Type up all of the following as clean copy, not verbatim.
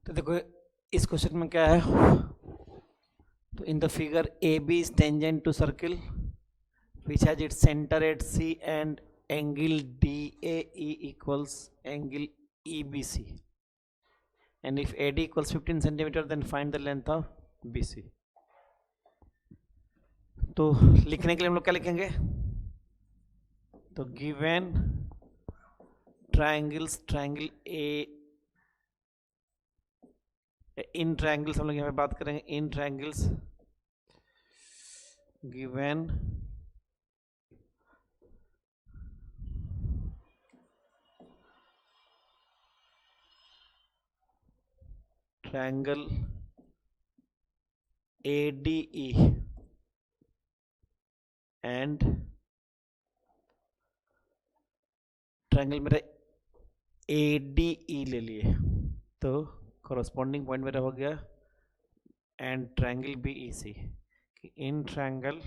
तो देखो इस क्वेश्चन में क्या है, तो in the figure A B is tangent to circle which has its center at C and angle DAE equals angle EBC, and if AD equals 15 centimeter then find the length of BC. तो लिखने के लिए हम लोग क्या लिखेंगे, तो given triangles, triangle A, इन ट्राइंगल्स हम लोग यहाँ पे बात करेंगे, इन triangles given triangle ADE and triangle मेरा ADE ले लिए, तो कॉरस्पॉन्डिंग पॉइंट मेरा हो गया and triangle BEC, in triangle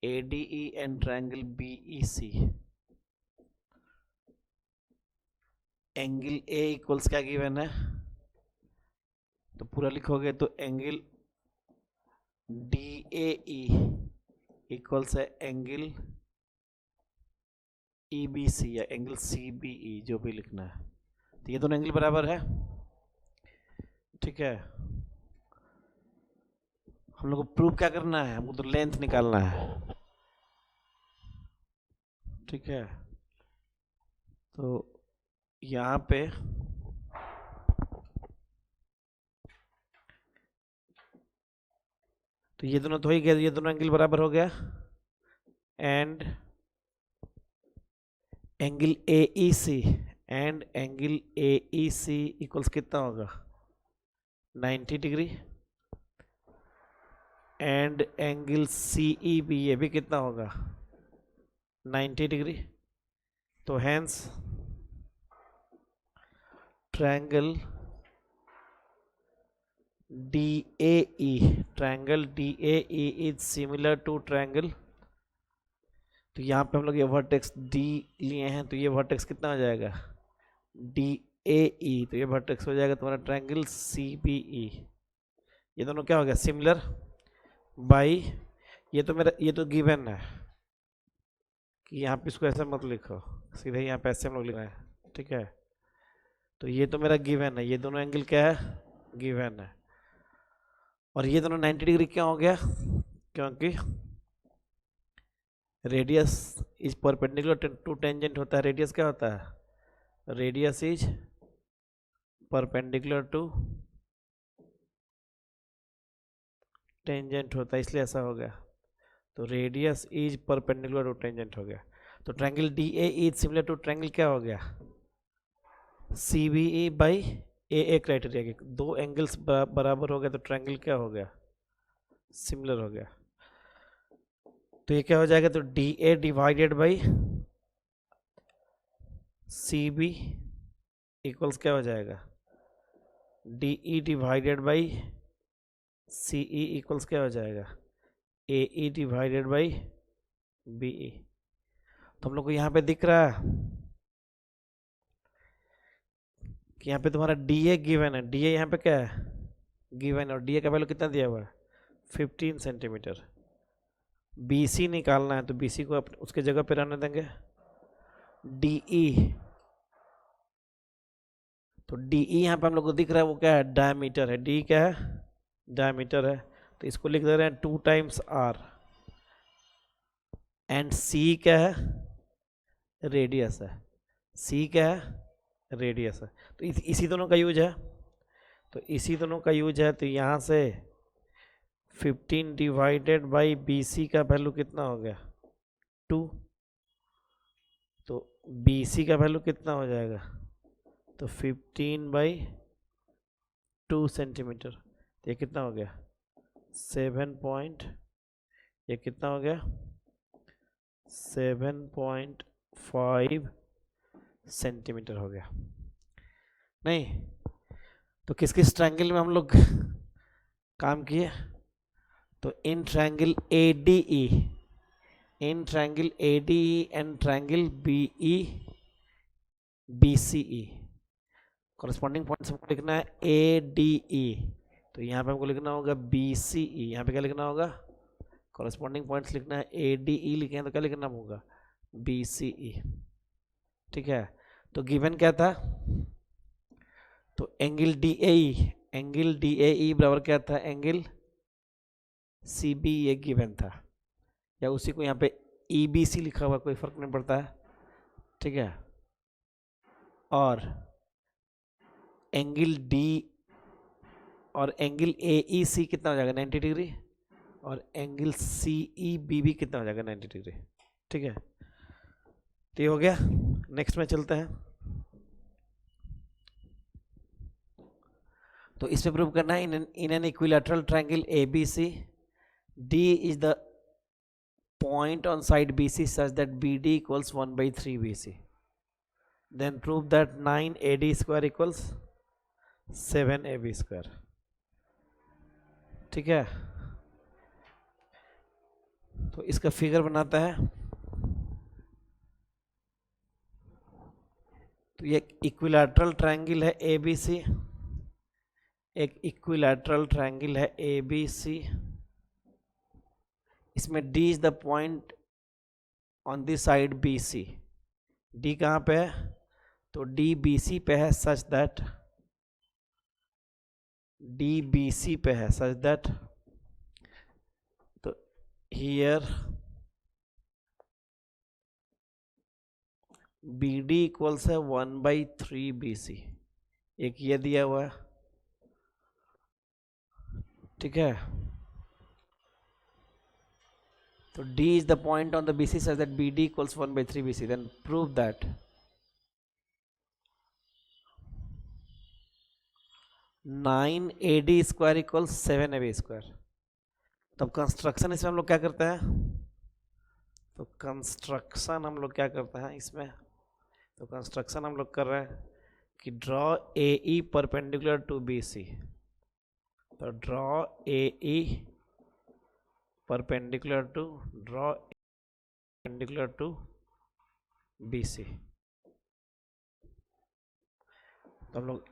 ADE and triangle BEC angle A equals क्या गिवन है, तो पूरा लिखोगे तो एंगल DAE इक्वल्स है एंगल EBC या एंगल CBE, जो भी लिखना है। तो ये दोनों एंगल बराबर है, ठीक है। हम लोग को प्रूव क्या करना है, हमको तो लेंथ निकालना है, ठीक है। तो यहाँ पे तो ये दोनों तो ही गया, ये दोनों एंगल बराबर हो गया and angle AEC and angle AEC equals कितना होगा 90 डिग्री एंड एंगल CEB ये भी कितना होगा 90 डिग्री। तो hence triangle DAE is similar to triangle, तो यहाँ पे हम लोग ये वर्टेक्स D लिए हैं, तो ये वर्टेक्स कितना हो जाएगा DAE, तो ये वर्टेक्स हो जाएगा तुम्हारा ट्रायंगल CBE। ये दोनों क्या हो गया सिमिलर बाई, ये तो मेरा ये तो गिवन है कि यहाँ पे इसको ऐसा मत लिखो, सीधे यहाँ पे ऐसे हम लोग लिख रहे हैं, ठीक है। तो ये तो मेरा गिवन है, ये दोनों एंगल क्या है गिवन है, और ये दोनों 90 डिग्री क्या हो गया, क्योंकि radius is perpendicular to tangent होता है। रेडियस क्या होता है, radius is perpendicular to tangent होता है, इसलिए ऐसा हो गया। तो radius is perpendicular to tangent हो गया। तो triangle DAE is similar to triangle क्या हो गया CBE बाई AA क्राइटेरिया के, दो एंगल्स बराबर हो गया, तो ट्रायंगल क्या हो गया सिमिलर हो गया। तो ये क्या हो जाएगा, तो DA divided by CB equals क्या हो जाएगा DE divided by CE equals क्या हो जाएगा AE डिवाइडेड बाई BE। तो हम लोग को यहाँ पे दिख रहा है कि यहाँ पे तुम्हारा DA गिवन है, DA यहाँ पे क्या है गिवन है, और DA का वैल्यू कितना दिया हुआ है 15 सेंटीमीटर। BC निकालना है, तो BC को उसके जगह पे रहने देंगे DE, तो DE यहाँ पे हम लोग को दिख रहा है वो क्या है डायमीटर है, D क्या है डायमीटर है, तो इसको लिख दे रहे हैं 2 टाइम्स R, एंड C क्या है रेडियस है, C क्या है रेडियस है। तो इसी दोनों का यूज है, तो इसी दोनों का यूज है, तो यहाँ से 15 डिवाइडेड बाई BC का वैल्यू कितना हो गया 2, तो BC का वैल्यू कितना हो जाएगा, तो 15 बाई 2 सेंटीमीटर, तो ये कितना हो गया 7 पॉइंट, ये कितना हो गया 7.5 सेंटीमीटर हो गया। नहीं तो किस किस ट्रायंगल में हम लोग काम किए, तो in triangle ADE, in triangle ADE and triangle BECE corresponding point हमको लिखना है ए डी ई, तो यहाँ पे हमको लिखना होगा बी सी ई। यहाँ पे क्या लिखना होगा, कॉरेस्पॉन्डिंग पॉइंट्स लिखना है ए डी ई लिखे हैं तो क्या लिखना होगा बी सी ई। ठीक है, तो गिवन क्या था, तो एंगल डी ए ई बराबर क्या था, एंगल सी बी, ये गिवन था, या उसी को यहाँ पे ई बी सी लिखा हुआ, कोई फर्क नहीं पड़ता है। ठीक है, और एंगल डी और एंगल ए ई सी कितना हो जाएगा 90 डिग्री, और एंगल सी ई बी भी कितना हो जाएगा 90 डिग्री। ठीक है, तो ये हो गया। नेक्स्ट में चलते हैं। तो इसमें प्रूव करना है in an equilateral triangle A B C D is the point on side BC such that BD equals 1/3 BC. Then prove that 9 AD square equals 7 AB square. ठीक है, तो इसका फिगर बनाता है। तो ये इक्विलैटरल ट्रायंगल है ABC, एक इक्विलैटरल ट्रायंगल है ABC। इसमें D is the point on the side BC। D कहाँ पे है, तो D BC पे है, सच दैट D BC पे है, सच दैट तो हियर BD इक्वल्स है 1/3 BC, एक ये दिया हुआ है। ठीक है, तो D is the point on the BC such that BD equals 1/3 BC. Then prove that 9 AD square equals 7 AB square. तब कंस्ट्रक्शन इसमें हम लोग क्या करते हैं, तो कंस्ट्रक्शन हम लोग क्या करते हैं इसमें, तो कंस्ट्रक्शन हम लोग कर रहे हैं कि draw AE perpendicular to BC। तो draw AE perpendicular to BC। तो हम लोग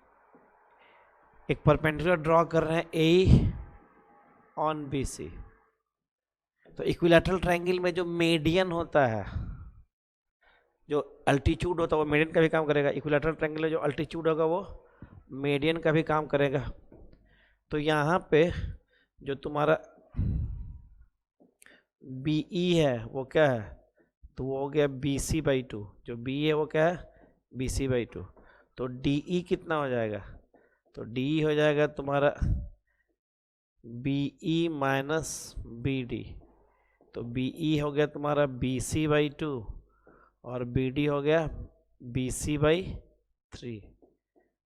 एक परपेंडिकुलर ड्रॉ कर रहे हैं A ऑन BC। तो इक्विलैटरल ट्रायंगल में जो मीडियन होता है, जो अल्टीट्यूड होता है, वो मीडियन का भी काम करेगा। इक्विलैटरल ट्रायंगल में जो अल्टीट्यूड होगा वो मीडियन का भी काम करेगा। तो यहाँ पे जो तुम्हारा BE है वो क्या है, तो वो हो गया BC/2। जो B है वो क्या है, BC/2। तो DE कितना हो जाएगा, तो DE हो जाएगा तुम्हारा BE माइनस BD। तो BE हो गया तुम्हारा BC/2 और BD हो गया BC/3।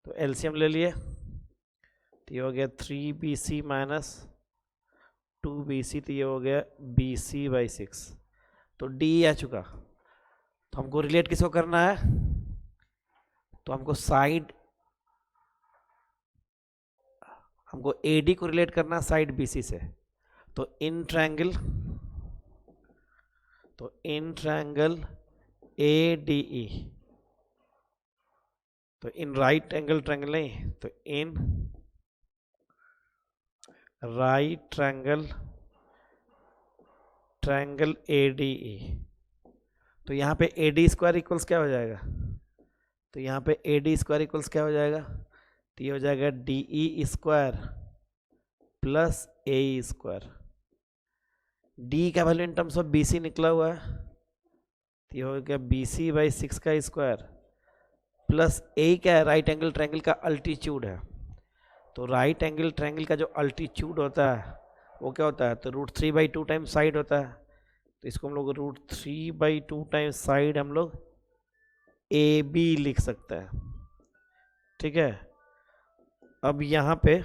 तो एलसीएम ले लिए, तो ये हो गया 3BC माइनस 2BC, तो ये हो गया BC/6। तो D आ चुका। तो हमको रिलेट किसको करना है, तो हमको AD को रिलेट करना है साइड BC से। तो इन ट्रायंगल ADE, तो इन राइट एंगल ट्रायंगल नहीं, तो इन राइट ट्रायंगल ADE। तो यहाँ पे AD स्क्वायर इक्वल्स क्या हो जाएगा, तो यहाँ पे AD स्क्वायर इक्वल्स क्या हो जाएगा, तो ये हो जाएगा DE square plus AE square. D का value in terms of BC निकला हुआ है, तो ये हो गया BC/6 का स्क्वायर प्लस A क्या है, राइट एंगल ट्रायंगल का अल्टीट्यूड है। तो राइट एंगल ट्रायंगल का जो अल्टीट्यूड होता है वो क्या होता है, तो √3/2 टाइम्स साइड होता है। तो इसको हम लोग √3/2 टाइम्स साइड हम लोग AB लिख सकते हैं। ठीक है, अब यहाँ पे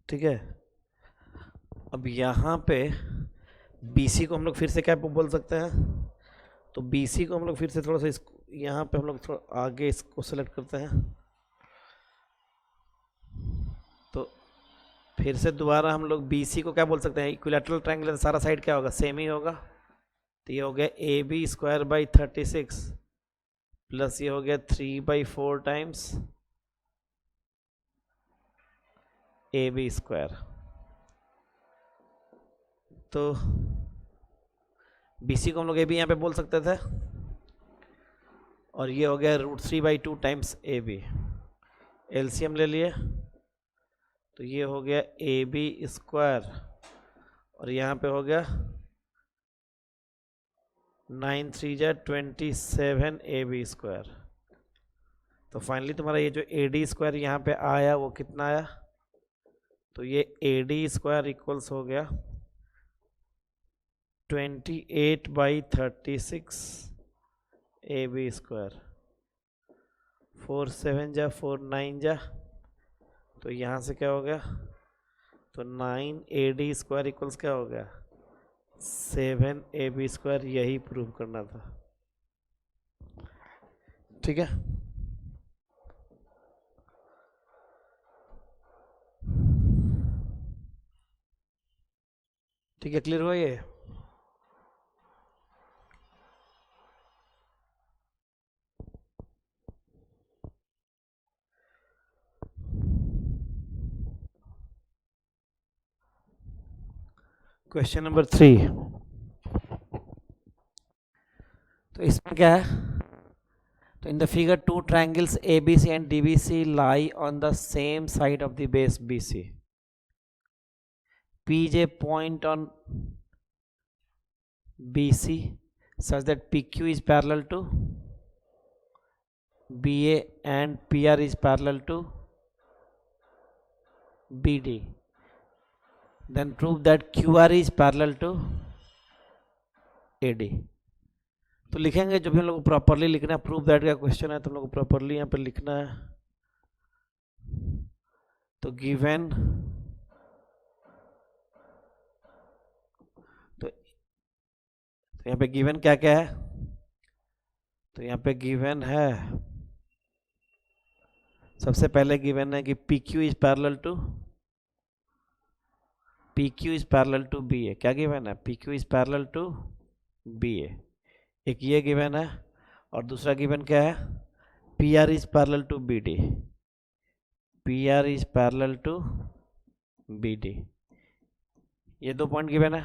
ठीक है, अब यहाँ पे BC को हम लोग फिर से क्या बोल सकते हैं, तो BC को हम लोग फिर से थोड़ा सा यहाँ पे हम लोग थोड़ा आगे इसको सेलेक्ट करते हैं। तो फिर से दोबारा हम लोग BC को क्या बोल सकते हैं, इक्विलैटरल ट्रायंगल सारा साइड क्या होगा, सेम ही होगा। तो ये हो गया A B square by 36 plus ये हो गया 3/4 टाइम्स ए बी स्क्वायर। तो बी सी को हम लोग ए बी यहाँ पे बोल सकते थे, और ये हो गया √3/2 टाइम्स ए बी। एलसीएम ले लिए तो ये हो गया ए बी स्क्वायर और यहाँ पे हो गया 9 3 जा 27 ए बी स्क्वायर। तो फाइनली तुम्हारा ये जो ए डी स्क्वायर यहाँ पे आया वो कितना आया, तो ये ए डी स्क्वायर इक्वल्स हो गया 28/36 ए बी स्क्वायर। 4 7 जा 4 9 जा, तो यहाँ से क्या हो गया, तो 9 ए डी स्क्वायर इक्वल्स क्या हो गया 7 ए बी स्क्वायर। यही प्रूव करना था, ठीक है। ठीक है, क्लियर हुआ ये। Question number 3। तो इसमें क्या है, तो in the figure 2 triangles ABC and DBC lie on the same side of the base BC. PJ point on BC such that PQ is parallel to BA and PR is parallel to BD. Then prove that QR is parallel to AD. तो लिखेंगे जो भी हम लोग को properly लिखना है, prove that का क्वेश्चन है तो हम लोग को प्रॉपरली यहाँ पे लिखना है। तो गिवन, तो यहाँ पे गिवन क्या क्या है, तो यहाँ पे गिवन है, सबसे पहले गिवन है कि PQ is parallel to BA। क्या गिवन है, PQ is parallel to BA, एक ये गिवन है। और दूसरा गिवन क्या है, PR is parallel to BD। ये 2 पॉइंट गिवन है।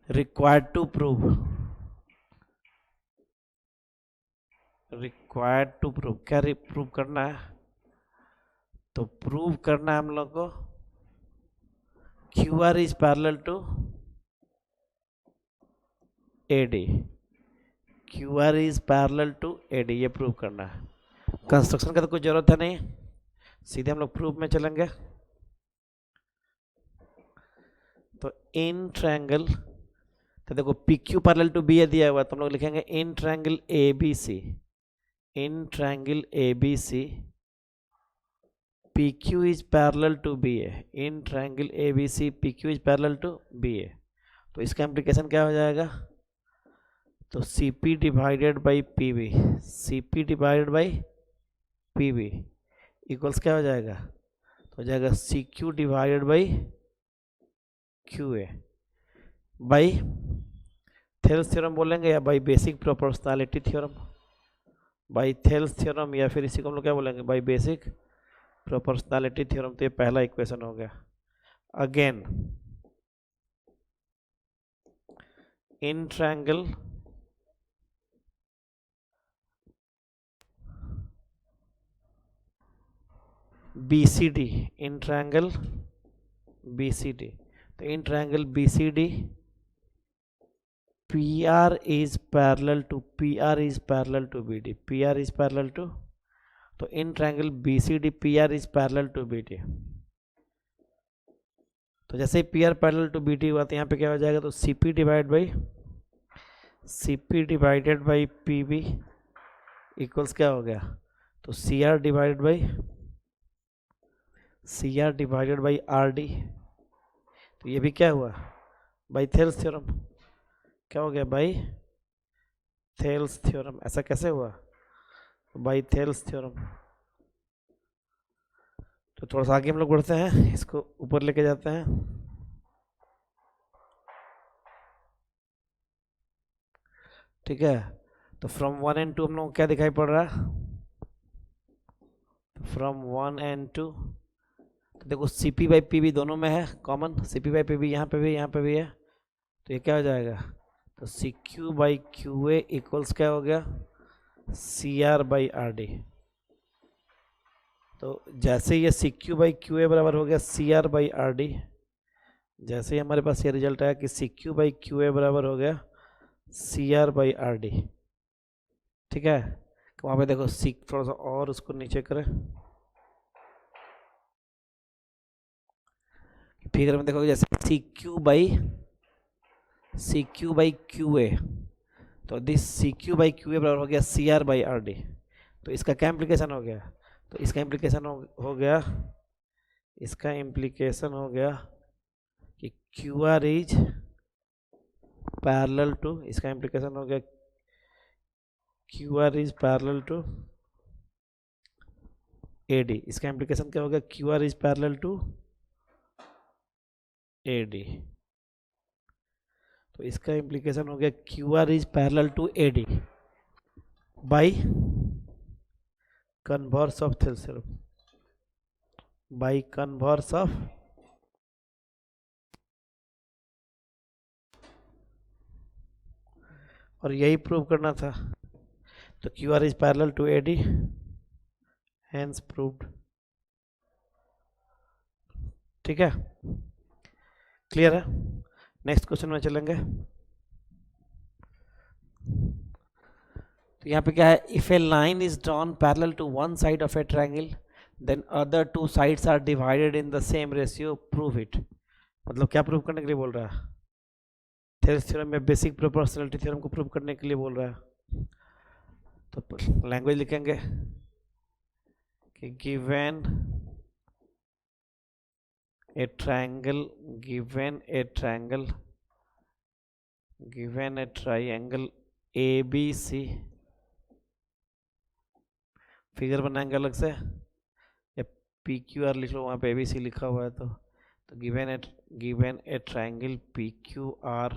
रिक्वायर्ड टू प्रूव, क्या प्रूव करना है, तो प्रूव करना है हम लोग को QR is parallel to AD। QR is parallel to AD, ये प्रूव करना है। कंस्ट्रक्शन का तो कोई जरूरत है नहीं, सीधे हम लोग प्रूफ में चलेंगे। तो इन ट्रायंगल, तो देखो PQ पैरेलल टू BA दिया हुआ, तो हम लोग लिखेंगे in triangle ABC, PQ is parallel to BA। In triangle ABC PQ is parallel to BA। तो इसका इम्प्लीकेशन क्या हो जाएगा, तो CP divided by PB, equals क्या हो जाएगा, तो हो जाएगा CQ divided by QA। By Thales theorem बोलेंगे या by basic proportionality theorem, by Thales theorem या फिर इसी को हम लोग क्या बोलेंगे, बाई बेसिक प्रोपोर्शनैलिटी थ्योरम। तो ये पहला इक्वेशन हो गया। Again in triangle BCD, in triangle BCD, तो in triangle BCD PR is parallel to BD, तो in triangle BCD PR is parallel to BD। तो जैसे ही PR पैरेलल टू BD हुआ तो यहाँ पे क्या हो जाएगा, तो CP divided by PB equals क्या हो गया, तो CR डिवाइडेड बाई RD। तो ये भी क्या हुआ, बाई थेल्स थ्योरम। क्या हो गया, बाई थेल्स थ्योरम। ऐसा कैसे हुआ, बाई थेल्स थ्योरम। तो थोड़ा सा आगे हम लोग बढ़ते हैं, इसको ऊपर लेके जाते हैं। ठीक है। तो फ्रॉम 1 and 2 हम लोग को क्या दिखाई पड़ रहा है, फ्रॉम 1 and 2, तो देखो CP बाई पी भी दोनों में है कॉमन, CP बाई पी भी यहाँ पे भी यहाँ पे भी है, तो ये क्या हो जाएगा, तो CQ बाई QA इक्वल्स क्या हो गया, CR बाई RD। तो जैसे ये CQ बाई QA बराबर हो गया CR बाई RD, जैसे ही हमारे पास ये रिजल्ट आया कि CQ बाई QA बराबर हो गया CR बाई RD, ठीक है। तो वहाँ पे देखो सी, थोड़ा सा और उसको नीचे करें, फिगर में देखो जैसे CQ बाई QA, तो दिस CQ बाई QA बराबर हो गया CR बाई RD। तो इसका क्या इम्प्लीकेशन हो गया, तो इसका इम्प्लीकेशन हो गया, इसका इम्प्लीकेशन हो गया कि QR इज पैरेलल टू, इसका इम्प्लीकेशन हो गया QR is parallel to AD। इसका इम्प्लीकेशन क्या हो गया, QR is parallel to AD। तो इसका इम्प्लीकेशन हो गया QR is parallel to AD by converse of theorem, by converse of, और यही प्रूव करना था। तो QR is parallel to AD, hence proved. ठीक है, क्लियर है। नेक्स्ट क्वेश्चन में चलेंगे। तो यहाँ पे क्या है, if a line is drawn parallel to one side of a triangle then other two sides are divided in the same ratio, prove it. मतलब क्या प्रूव करने के लिए बोल रहा है, थेरेस थ्योरम में बेसिक प्रोपोर्शनलिटी थ्योरम को प्रूव करने के लिए बोल रहा है। तो लैंग्वेज लिखेंगे कि given A triangle, given a triangle ABC, figure बनाएंगे अलग से, या PQR लिख लो, वहाँ पे ABC लिखा हुआ है। तो given a triangle PQR,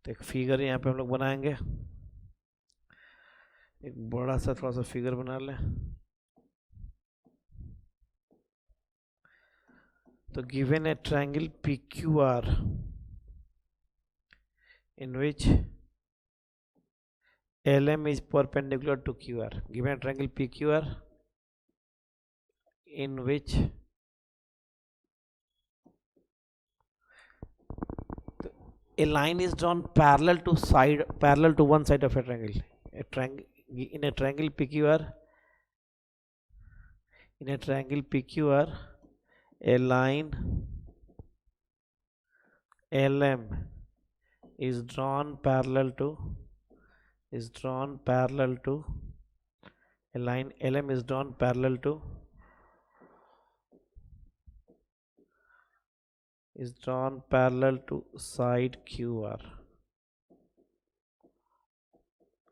तो एक फिगर यहाँ पे हम लोग बनाएंगे, एक बड़ा सा थोड़ा सा फिगर बना लें। तो given a triangle PQR in which LM is perpendicular to QR, given a triangle PQR in which a line is drawn parallel to one side of a triangle. In a triangle PQR, a line LM is drawn parallel to a line LM is drawn parallel to side QR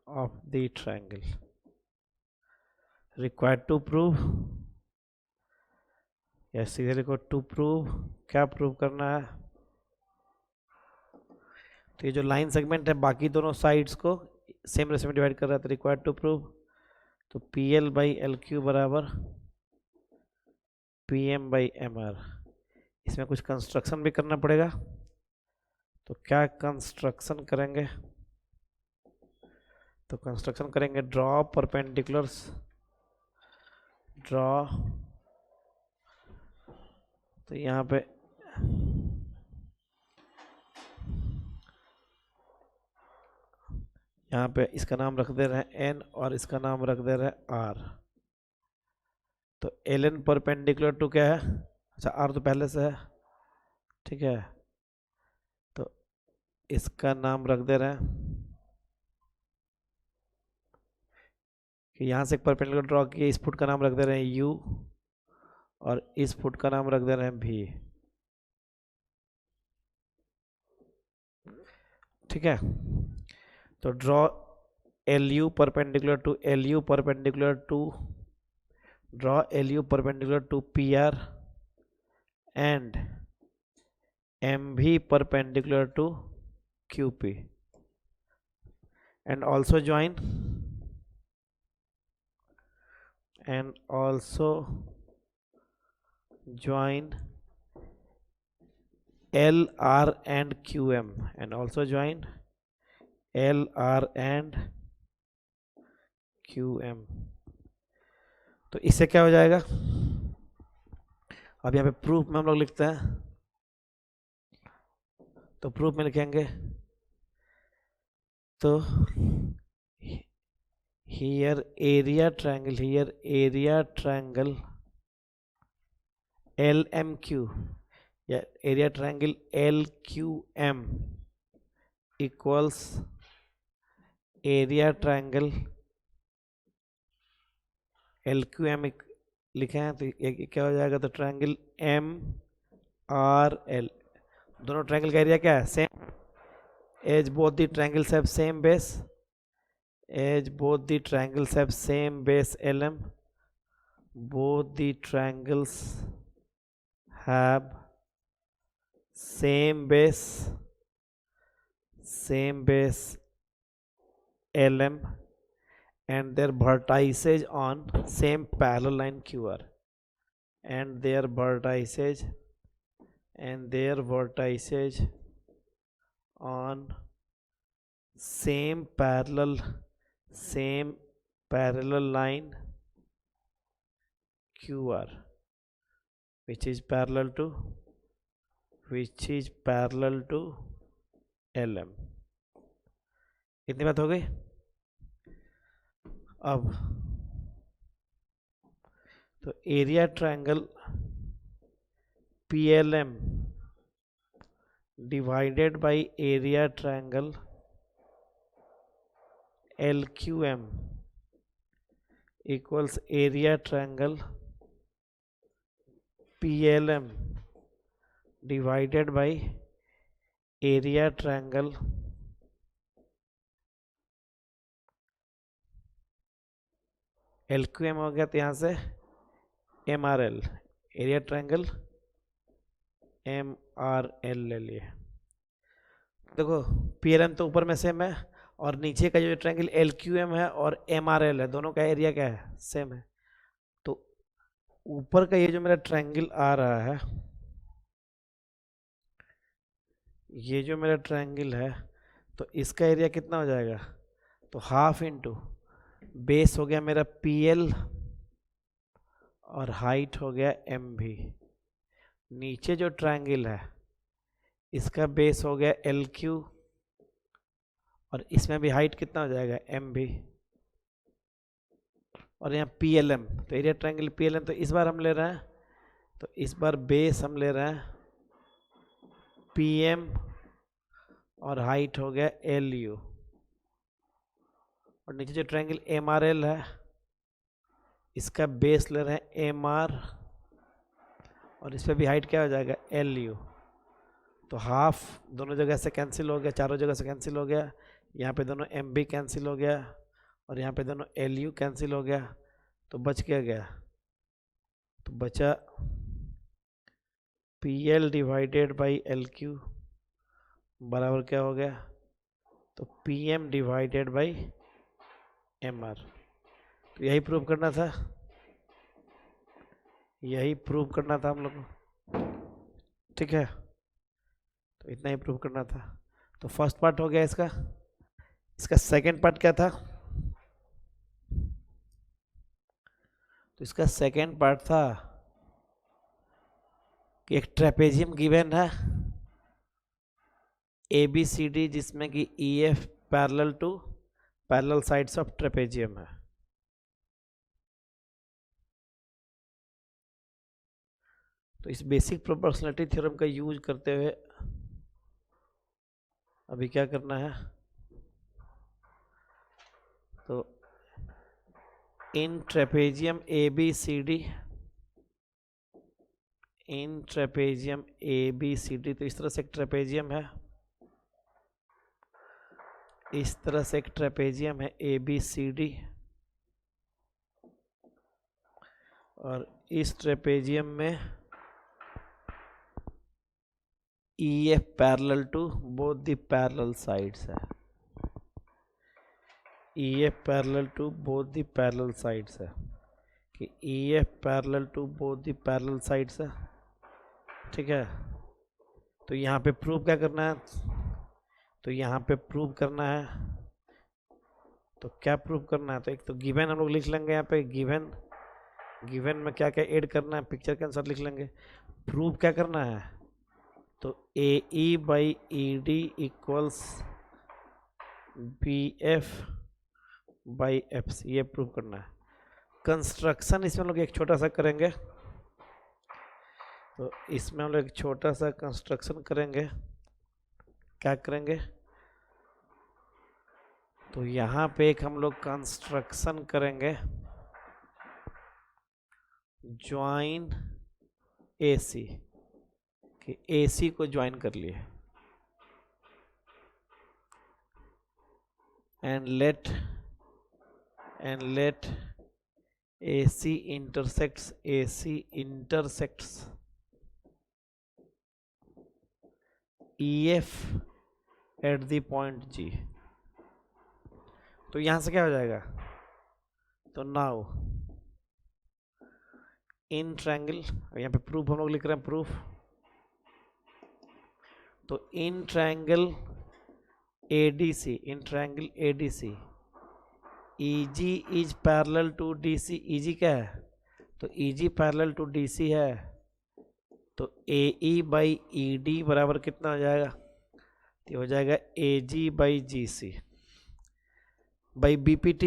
of the triangle. Required to prove, या सीधे लिखो to prove, क्या prove करना है। तो ये जो line segment है बाकी दोनों साइड्स को सेम रेशियो में डिवाइड कर रहा है, तो रिक्वायर्ड टू प्रूव, तो PL बाई LQ बराबर PM बाई MR। इसमें कुछ कंस्ट्रक्शन भी करना पड़ेगा, तो क्या कंस्ट्रक्शन करेंगे, तो कंस्ट्रक्शन करेंगे ड्रॉ परपेंडिकुलर्स, तो यहाँ पे इसका नाम रख दे रहे हैं N और इसका नाम रख दे रहे हैं R। तो LN परपेंडिकुलर टू क्या है, अच्छा R तो पहले से है, ठीक है। तो इसका नाम रख दे रहे हैं कि यहाँ से एक परपेंडिकुलर ड्रॉ किया, इस फुट का नाम रख दे रहे हैं U और इस फुट का नाम रख दे रहे हैं V, ठीक है। तो draw LU perpendicular to PR and MV perpendicular to QP। and also join LR and QM, and also join LR and QM। तो इससे क्या हो जाएगा, अब यहाँ पे प्रूफ में हम लोग लिखते हैं, तो प्रूफ में लिखेंगे तो here area triangle LMQ या area triangle LQM equals area triangle LQM लिखे हैं, तो ये क्या हो जाएगा, तो ट्रायंगल MRL, दोनों ट्रायंगल का एरिया क्या है, same, as both the triangles have same base, as both the triangles have same base LM, both the triangles have same base LM and their vertices on same parallel line QR, and their vertices on same parallel line QR, which is parallel to LM। इतनी बात हो गई। अब तो area triangle PLM divided by area triangle LQM equals area triangle PLM divided by area triangle LQM हो गया, तो यहाँ से MRL, एरिया ट्रायंगल MRL ले लिए। देखो PLM तो ऊपर में सेम है, और नीचे का जो ट्रायंगल LQM है और MRL है, दोनों का एरिया क्या है, सेम है। तो ऊपर का ये जो मेरा ट्रायंगल आ रहा है, ये जो मेरा ट्रायंगल है, तो इसका एरिया कितना हो जाएगा, तो हाफ इंटू बेस हो गया मेरा PL और हाइट हो गया MV। नीचे जो ट्रायंगल है इसका बेस हो गया LQ और इसमें भी हाइट कितना हो जाएगा, MV, और यहाँ PLM, तो एरिया ट्रायंगल PLM, तो इस बार हम ले रहे हैं, तो इस बार बेस हम ले रहे हैं PM और हाइट हो गया LU, और नीचे जो ट्रायंगल MRL है इसका बेस ले रहे हैं MR और इस पर भी हाइट क्या हो जाएगा, LU। तो हाफ दोनों जगह से कैंसिल हो गया, चारों जगह से कैंसिल हो गया, यहाँ पे दोनों MB कैंसिल हो गया और यहाँ पे दोनों LU कैंसिल हो गया, तो बच क्या गया, तो बचा PL डिवाइडेड बाई LQ बराबर क्या हो गया, तो PM डिवाइडेड बाई MR। तो यही प्रूव करना था, हम लोग को, ठीक है, तो इतना ही प्रूव करना था। तो फर्स्ट पार्ट हो गया इसका सेकंड पार्ट क्या था, तो इसका सेकंड पार्ट था कि एक ट्रेपेजियम गिवन है ABCD जिसमें कि EF parallel sides of trapezium है। तो इस बेसिक प्रोपोर्शनलिटी थ्योरम का यूज करते हुए अभी क्या करना है, तो इन ट्रेपेजियम ABCD, तो इस तरह से एक ट्रेपेजियम है, ABCD, और इस ट्रेपेजियम में EF parallel to both the parallel sides है। E F parallel to both the parallel sides है कि E F parallel to both the parallel sides है। ठीक है, तो यहाँ पे प्रूव क्या करना है, तो यहाँ पे प्रूव करना है, तो क्या प्रूव करना है, तो एक तो गिवन हम लोग लिख लेंगे यहाँ पे, गिवन में क्या क्या ऐड करना है पिक्चर के अनुसार लिख लेंगे। प्रूव क्या करना है, तो A E by E D equals B F by F C, ये प्रूव करना है। कंस्ट्रक्शन इसमें हम लोग एक छोटा सा करेंगे, तो इसमें हम लोग एक छोटा सा कंस्ट्रक्शन करेंगे। क्या करेंगे, तो यहाँ पे एक हम लोग कंस्ट्रक्शन करेंगे, ज्वाइन AC कि AC को ज्वाइन कर लिए and let AC intersects EF at the point G। तो यहां से क्या हो जाएगा, तो नाउ इन ट्रायंगल, यहाँ पे प्रूफ हम लोग लिख रहे हैं प्रूफ, तो in triangle ADC, in triangle ADC EG is parallel to DC। EG क्या है, तो EG पैरेलल टू DC है, तो AE बाई ED बराबर कितना हो जाएगा, तो हो जाएगा AG by GC by BPT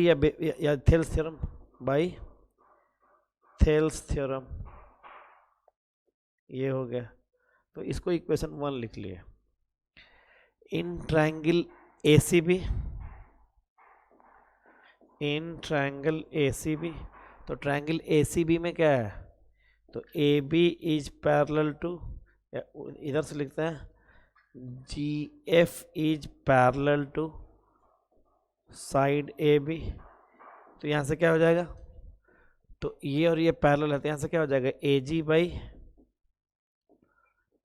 या Thales theorem, by Thales theorem, ये हो गया। तो इसको इक्वेशन 1 लिख लिए। In triangle ACB, in triangle ACB, तो ट्रायंगल ACB में क्या है, तो AB इज पैरेलल टू, इधर से लिखते हैं GF is parallel to side AB। तो यहाँ से क्या हो जाएगा, तो ये और ये पैरेलल है, तो यहाँ से क्या हो जाएगा AG बाई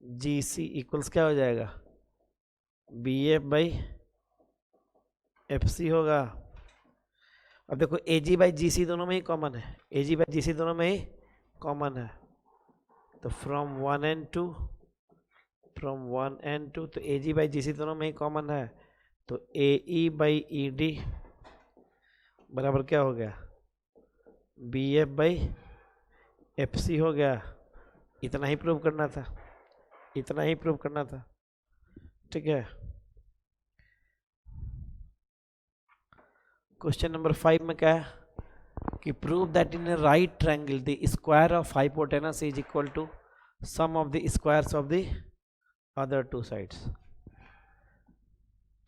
GC इक्वल्स क्या हो जाएगा, BF बाई FC होगा। अब देखो AG बाई GC दोनों में ही कॉमन है, AG बाई GC दोनों में ही कॉमन है, तो फ्रॉम 1 and 2, तो AG बाई GC दोनों में ही कॉमन है, तो AE बाई ED बराबर क्या हो गया, BF बाई FC हो गया। इतना ही प्रूव करना था, इतना ही प्रूव करना था। ठीक है, क्वेश्चन नंबर 5 में क्या है कि prove that in a right triangle the square of hypotenuse is equal to sum of the squares of the other two sides.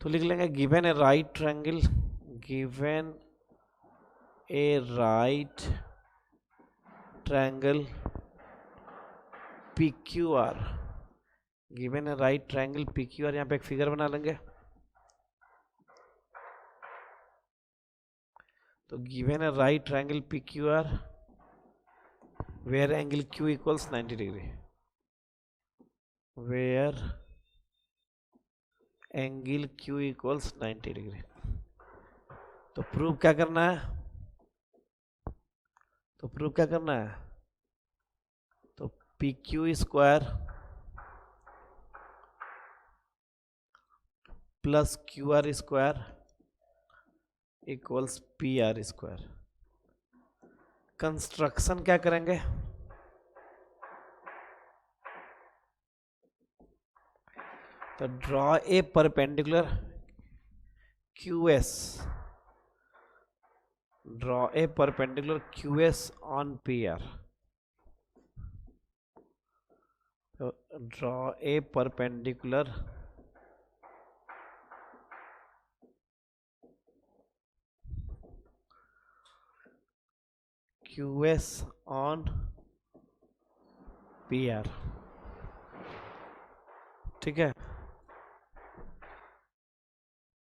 तो लिख लेंगे given a right triangle, given a right triangle PQR, given a right triangle PQR, यहाँ पे एक figure बना लेंगे। तो given a right triangle PQR where angle Q equals 90 degree, where angle Q equals 90 degree. तो प्रूव क्या करना है, तो प्रूव क्या करना है, तो PQ square plus QR square equals PR square. Construction क्या करेंगे, तो draw a perpendicular QS, draw a perpendicular QS on PR, तो draw a perpendicular QS on PR। ठीक है,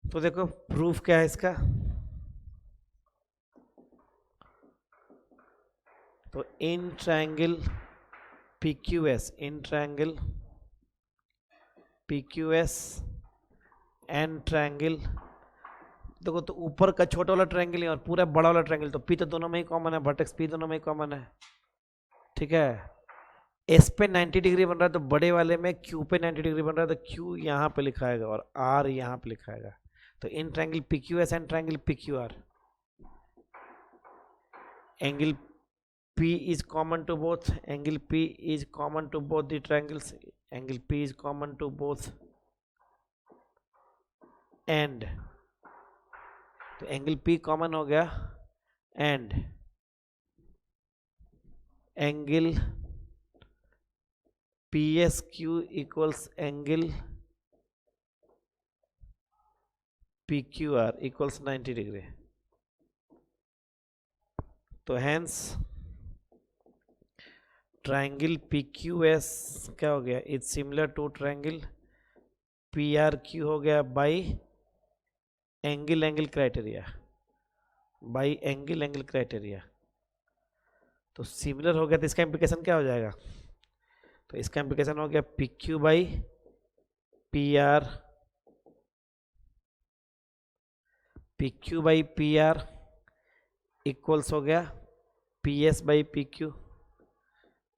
तो देखो प्रूफ क्या है इसका, तो in triangle PQS, in triangle PQS and triangle देखो तो ऊपर का छोटा वाला ट्रायंगल और पूरा बड़ा वाला ट्रायंगल, तो पी तो दोनों में ही कॉमन है, वर्टेक्स पी दोनों में ही कॉमन है, ठीक है। एस पे 90 डिग्री बन रहा है तो बड़े वाले में क्यू पे 90 डिग्री बन रहा है, तो क्यू यहाँ पे लिखाएगा और आर यहाँ पे लिखाएगा। तो in triangle P Q S and triangle P Q R, angle P is common to both, angle P is common to both the triangles, angle P is common to both, and तो angle P common हो गया, and angle PSQ equals angle PQR equals 90 degree. तो hence triangle PQS क्या हो गया, is similar to triangle PRQ हो गया by angle angle criteria, by angle angle criteria. तो सिमिलर हो गया तो इसका इंप्लीकेशन क्या हो जाएगा, तो इसका इंप्लीकेशन हो गया PQ by PR, PQ by PR equals हो गया PS बाई PQ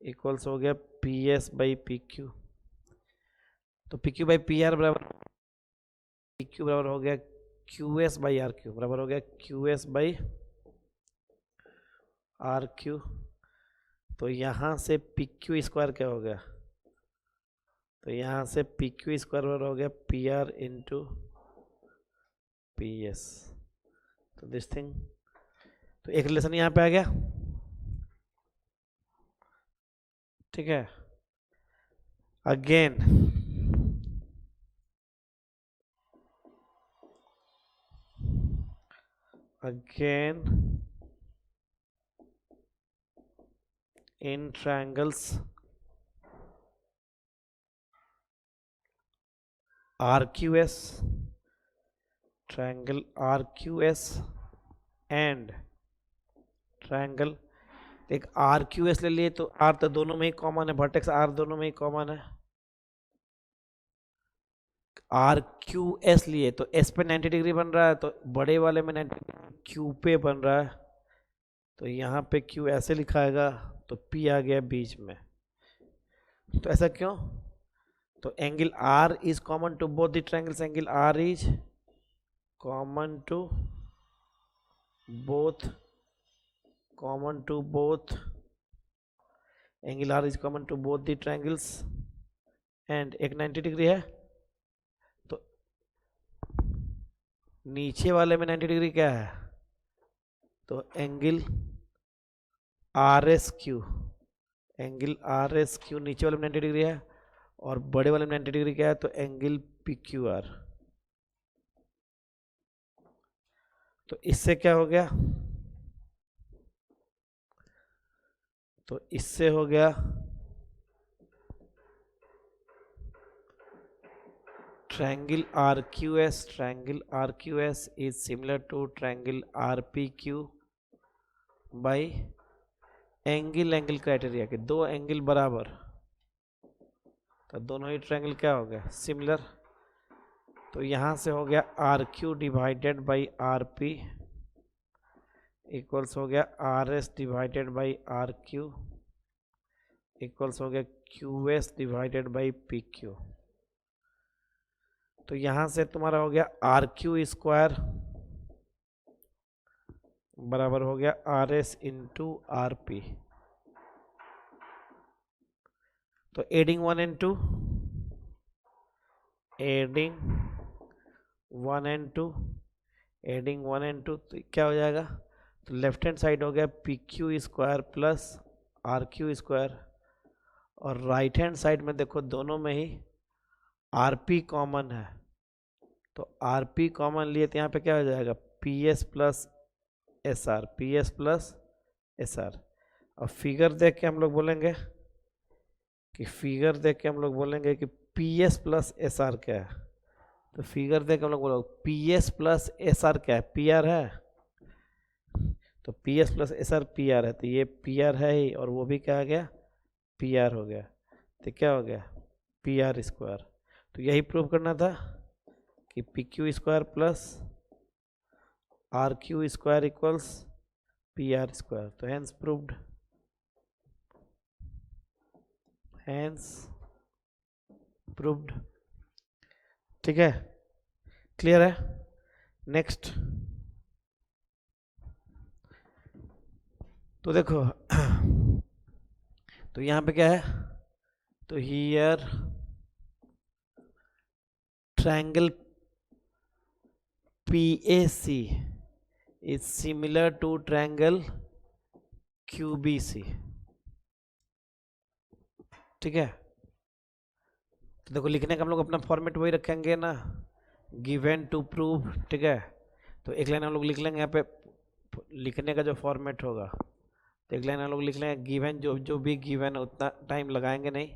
इक्वल्स हो गया PS बाई PQ। तो PQ बाई PR बराबर PQ बराबर हो गया QS बाई RQ, बराबर हो गया QS बाई RQ। तो यहाँ से PQ स्क्वायर क्या हो गया, तो यहाँ से PQ स्क्वायर बराबर हो गया PR इंटू PS। तो दिस थिंग, तो एक रिलेशन यहाँ पे आ गया, ठीक है। Again in triangles RQS, triangle RQS and triangle, एक RQS ले लिए तो R तो दोनों में ही कॉमन है, वर्टेक्स R दोनों में ही कॉमन है। RQS लिए तो S पे 90 डिग्री बन रहा है, तो बड़े वाले में 90 Q पे बन रहा है, तो यहाँ पे Q ऐसे लिखाएगा, तो P आ गया बीच में। तो ऐसा क्यों, तो angle R is common to both the triangles, angle R is common to both, angle R is common to both the triangles, and एक 90 डिग्री है, तो नीचे वाले में 90 डिग्री क्या है, तो एंगल RSQ, एंगल RSQ नीचे वाले में 90 डिग्री है, और बड़े वाले में 90 डिग्री क्या है, तो एंगल PQR। तो इससे क्या हो गया, तो इससे हो गया triangle RQS is similar to triangle RPQ by angle criteria के, दो एंगल बराबर, तो दोनों ही ट्रायंगल क्या हो गया, सिमिलर। तो यहाँ से हो गया RQ divided by RP equals हो गया RS divided by RQ equals हो गया QS डिवाइडेड बाई PQ। तो यहाँ से तुम्हारा हो गया RQ स्क्वायर बराबर हो गया RS इंटू RP। तो adding 1 and 2, adding 1 and 2, adding 1 and 2, तो क्या हो जाएगा, तो लेफ्ट हैंड साइड हो गया PQ square plus RQ square, और राइट हैंड साइड में देखो दोनों में ही RP कॉमन है, तो RP कॉमन लिए तो यहाँ पे क्या हो जाएगा PS plus SR, PS plus SR। अब फिगर देख के हम लोग बोलेंगे कि PS प्लस SR क्या है, तो फिगर देख के हम लोग बोलोगे PS प्लस SR क्या है, PR है, तो PS प्लस SR PR है, तो ये PR है ही, और वो भी क्या आ गया PR हो गया, तो क्या हो गया PR स्क्वायर। तो यही प्रूव करना था कि PQ square plus R Q square equals P R square. तो हैंस प्रूव्ड, हैंस प्रूव्ड। ठीक है, क्लियर है। नेक्स्ट, तो देखो तो यहां पे क्या है, तो here triangle PAC is similar to triangle QBC। ठीक है, तो देखो लिखने का हम लोग अपना फॉर्मेट वही रखेंगे ना, गिवन टू प्रूव। ठीक है, तो एक लाइन हम लोग लिख लेंगे यहाँ पे लिखने का जो फॉर्मेट होगा, तो एक लाइन हम लोग लिख लेंगे गिवन, जो भी गिवन है उतना टाइम लगाएंगे नहीं,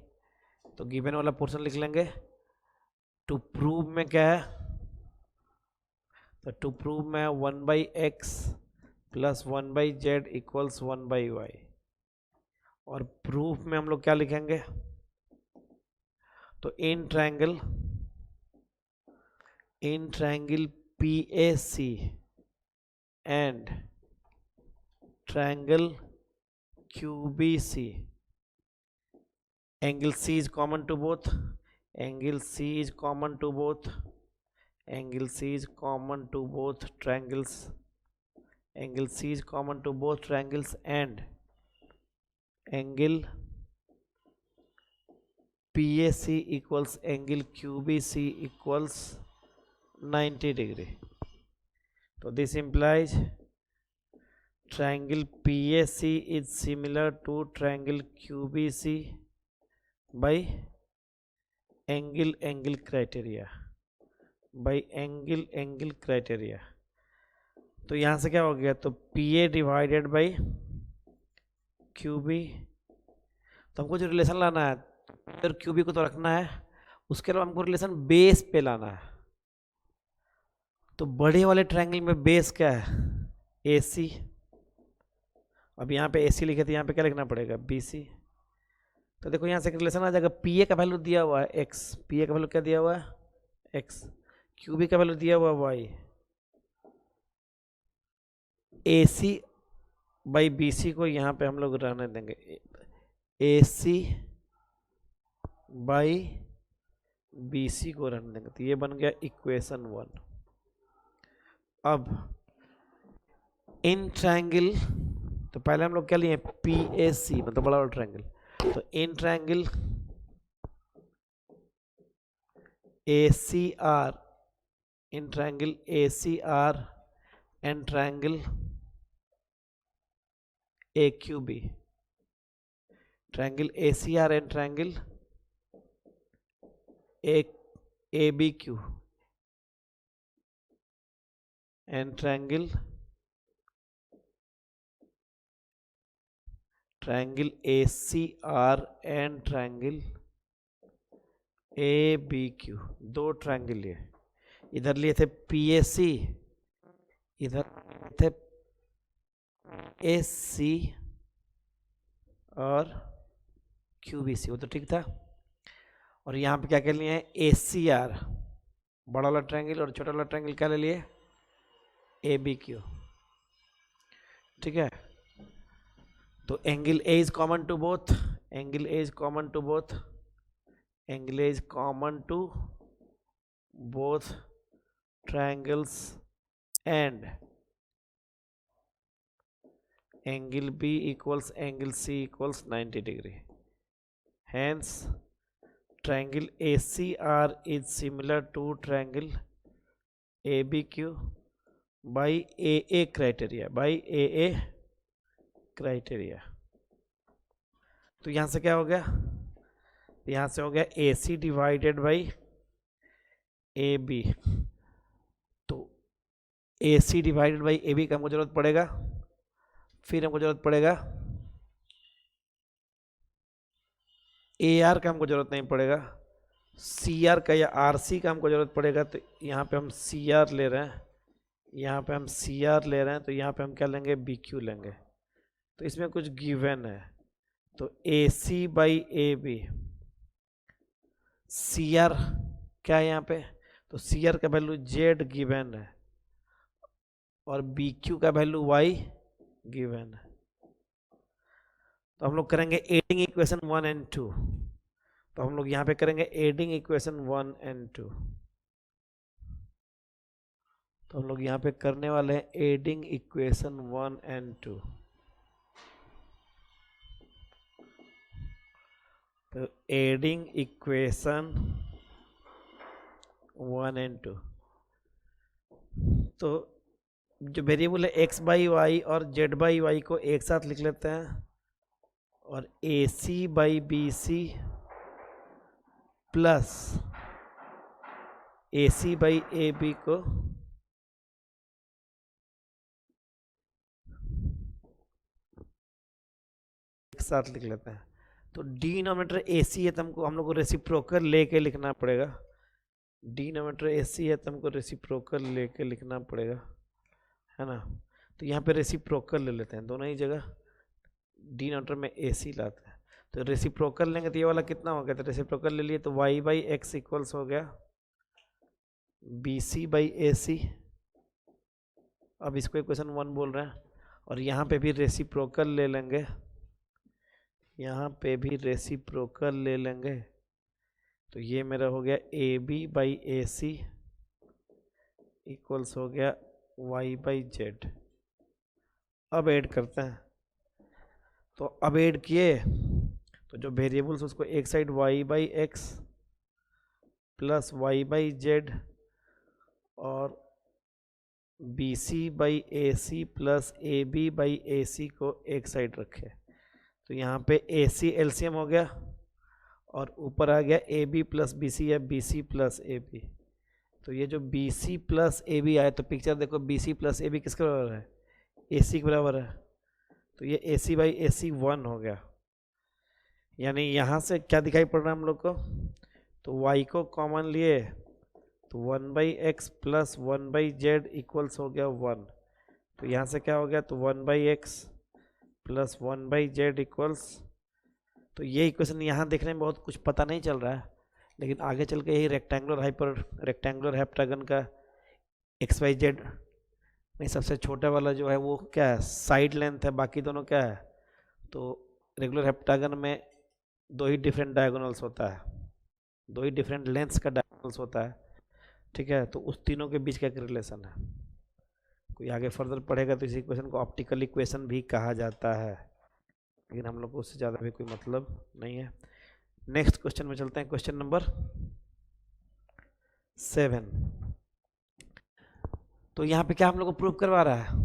तो गिवन वाला पोर्शन लिख लेंगे। टू प्रूव में क्या है, तो टू प्रूव में 1/x plus 1/z equals 1/y। और प्रूफ में हम लोग क्या लिखेंगे, तो in triangle PAC and triangle QBC, angle C is common to both, angle C is common to both, angle C is common to both triangles, angle C is common to both triangles, and angle PAC equals angle QBC equals 90 degree। तो this implies triangle PAC is similar to triangle QBC by angle criteria, by angle criteria। तो यहाँ से क्या हो गया, तो PA divided by QB। तो हमको जो रिलेशन लाना है, इधर QB को तो रखना है, उसके अलावा हमको रिलेशन बेस पे लाना है। तो बड़े वाले ट्रायंगल में बेस क्या है, AC। अब यहाँ पे AC लिखे तो यहाँ पे क्या लिखना पड़ेगा, BC। तो देखो यहाँ से रिलेशन आ जाएगा, PA का वैल्यू दिया हुआ है x, PA का वैल्यू क्या दिया हुआ है x, QB का वैल्यू दिया हुआ है y, AC बाई BC को यहाँ पे हम लोग रहने देंगे, AC बाई BC को रहने देंगे। तो ये बन गया इक्वेशन 1। अब इन ट्रायंगल, तो पहले हम लोग क्या लिए, PAC मतलब बड़ा वाला ट्रायंगल। तो in triangle ACR, in triangle ACR and triangle AQB, triangle ACR and triangle ABQ and triangle ACR and triangle ABQ। दो ट्रायंगल लिए, इधर लिए थे PAC, इधर थे AC और QBC, वो तो ठीक था। और यहाँ पे क्या कर लिए हैं, ACR बड़ा वाला ट्रायंगल और छोटा वाला ट्रायंगल क्या ले लिए, ABQ। ठीक है, तो angle A is common to both, angle A is common to both, angle A is common to both triangles and angle B equals angle C equals 90 degree। Hence triangle ACR is similar to triangle ABQ by AA criteria, by AA criteria। तो यहाँ से क्या हो गया, यहाँ से हो गया AC डिवाइडेड बाई AB। तो AC डिवाइडेड बाई AB का हमको जरूरत पड़ेगा, फिर हमको जरूरत पड़ेगा AR का हमको जरूरत नहीं पड़ेगा, CR का या RC का हमको जरूरत पड़ेगा। तो यहाँ पे हम CR ले रहे हैं, यहाँ पे हम CR ले रहे हैं, तो यहाँ पे हम क्या लेंगे, BQ लेंगे। तो इसमें कुछ गिवन है, तो AC बाई AB, CR क्या है यहाँ पे, तो CR का वैल्यू Z गिवन है और बी क्यू का वैल्यू वाई गिवन है। तो हम लोग करेंगे एडिंग इक्वेशन 1 एंड 2। तो हम लोग यहाँ पे करेंगे एडिंग इक्वेशन 1 एंड 2। तो हम लोग यहाँ पे करने वाले हैं एडिंग इक्वेशन 1 एंड 2। तो एडिंग इक्वेशन 1 एंड 2। तो जो वेरिएबल है एक्स बाई वाई और जेड बाई वाई को एक साथ लिख लेते हैं, और A C by B C plus A C by A B को एक साथ लिख लेते हैं। तो डिनोमिनेटर ए सी है तो हमको हम लोग को रेसिप्रोकल लेके लिखना पड़ेगा। डिनोमिनेटर ए सी है तो हमको रेसिप्रोकल लेके लिखना पड़ेगा, है ना। तो यहाँ पे रेसिप्रोकल ले लेते हैं, दोनों ही जगह डिनोमिनेटर में ए सी लाते हैं। तो रेसिप्रोकल लेंगे तो ये वाला कितना हो गया, तो रेसिप्रोकल ले लिए तो वाई बाई एक्स इक्वल्स हो गया बी सी बाई ए सी। अब इसको इक्वेशन 1 बोल रहे हैं, और यहाँ पे भी रेसिप्रोकल ले लेंगे, यहाँ पे भी रेसिप्रोकल ले लेंगे। तो ये मेरा हो गया A B by A C equals हो गया वाई बाई जेड। अब ऐड करते हैं, तो अब ऐड किए तो जो वेरिएबल्स उसको एक side Y by X plus Y by Z और B C by A C plus A B by A C को एक साइड रखे। तो यहाँ पे ए सी एलसीएम हो गया और ऊपर आ गया A B plus B C या B C plus A B. तो ये जो B C plus A B आया, तो पिक्चर देखो B C plus A B किसके बराबर है, ए सी के बराबर है। तो ये ए सी बाई ए सी 1 हो गया। यानी यहाँ से क्या दिखाई पड़ रहा है हम लोग को, तो y को कॉमन लिए तो 1 by X plus 1 by Z equals हो गया 1। तो यहाँ से क्या हो गया, तो 1 by X plus 1 by Z equals. तो ये इक्वेशन यहाँ देखने में बहुत कुछ पता नहीं चल रहा है, लेकिन आगे चल के यही रेक्टेंगुलर हेप्टागन का एक्स वाई जेड नहीं, सबसे छोटा वाला जो है वो क्या है, साइड लेंथ है, बाकी दोनों क्या है। तो रेगुलर हेप्टागन में दो ही डिफरेंट डायगोनल्स होता है, दो ही डिफरेंट लेंथ्स का डायगोनल्स होता है, ठीक है। तो उस तीनों के बीच का एक रिलेशन है। कोई आगे फर्दर पढ़ेगा तो इस इक्वेशन को ऑप्टिकल इक्वेशन भी कहा जाता है, लेकिन हम लोग को उससे ज़्यादा भी कोई मतलब नहीं है। नेक्स्ट क्वेश्चन में चलते हैं, क्वेश्चन नंबर 7। तो यहाँ पे क्या हम लोग को प्रूव करवा रहा है,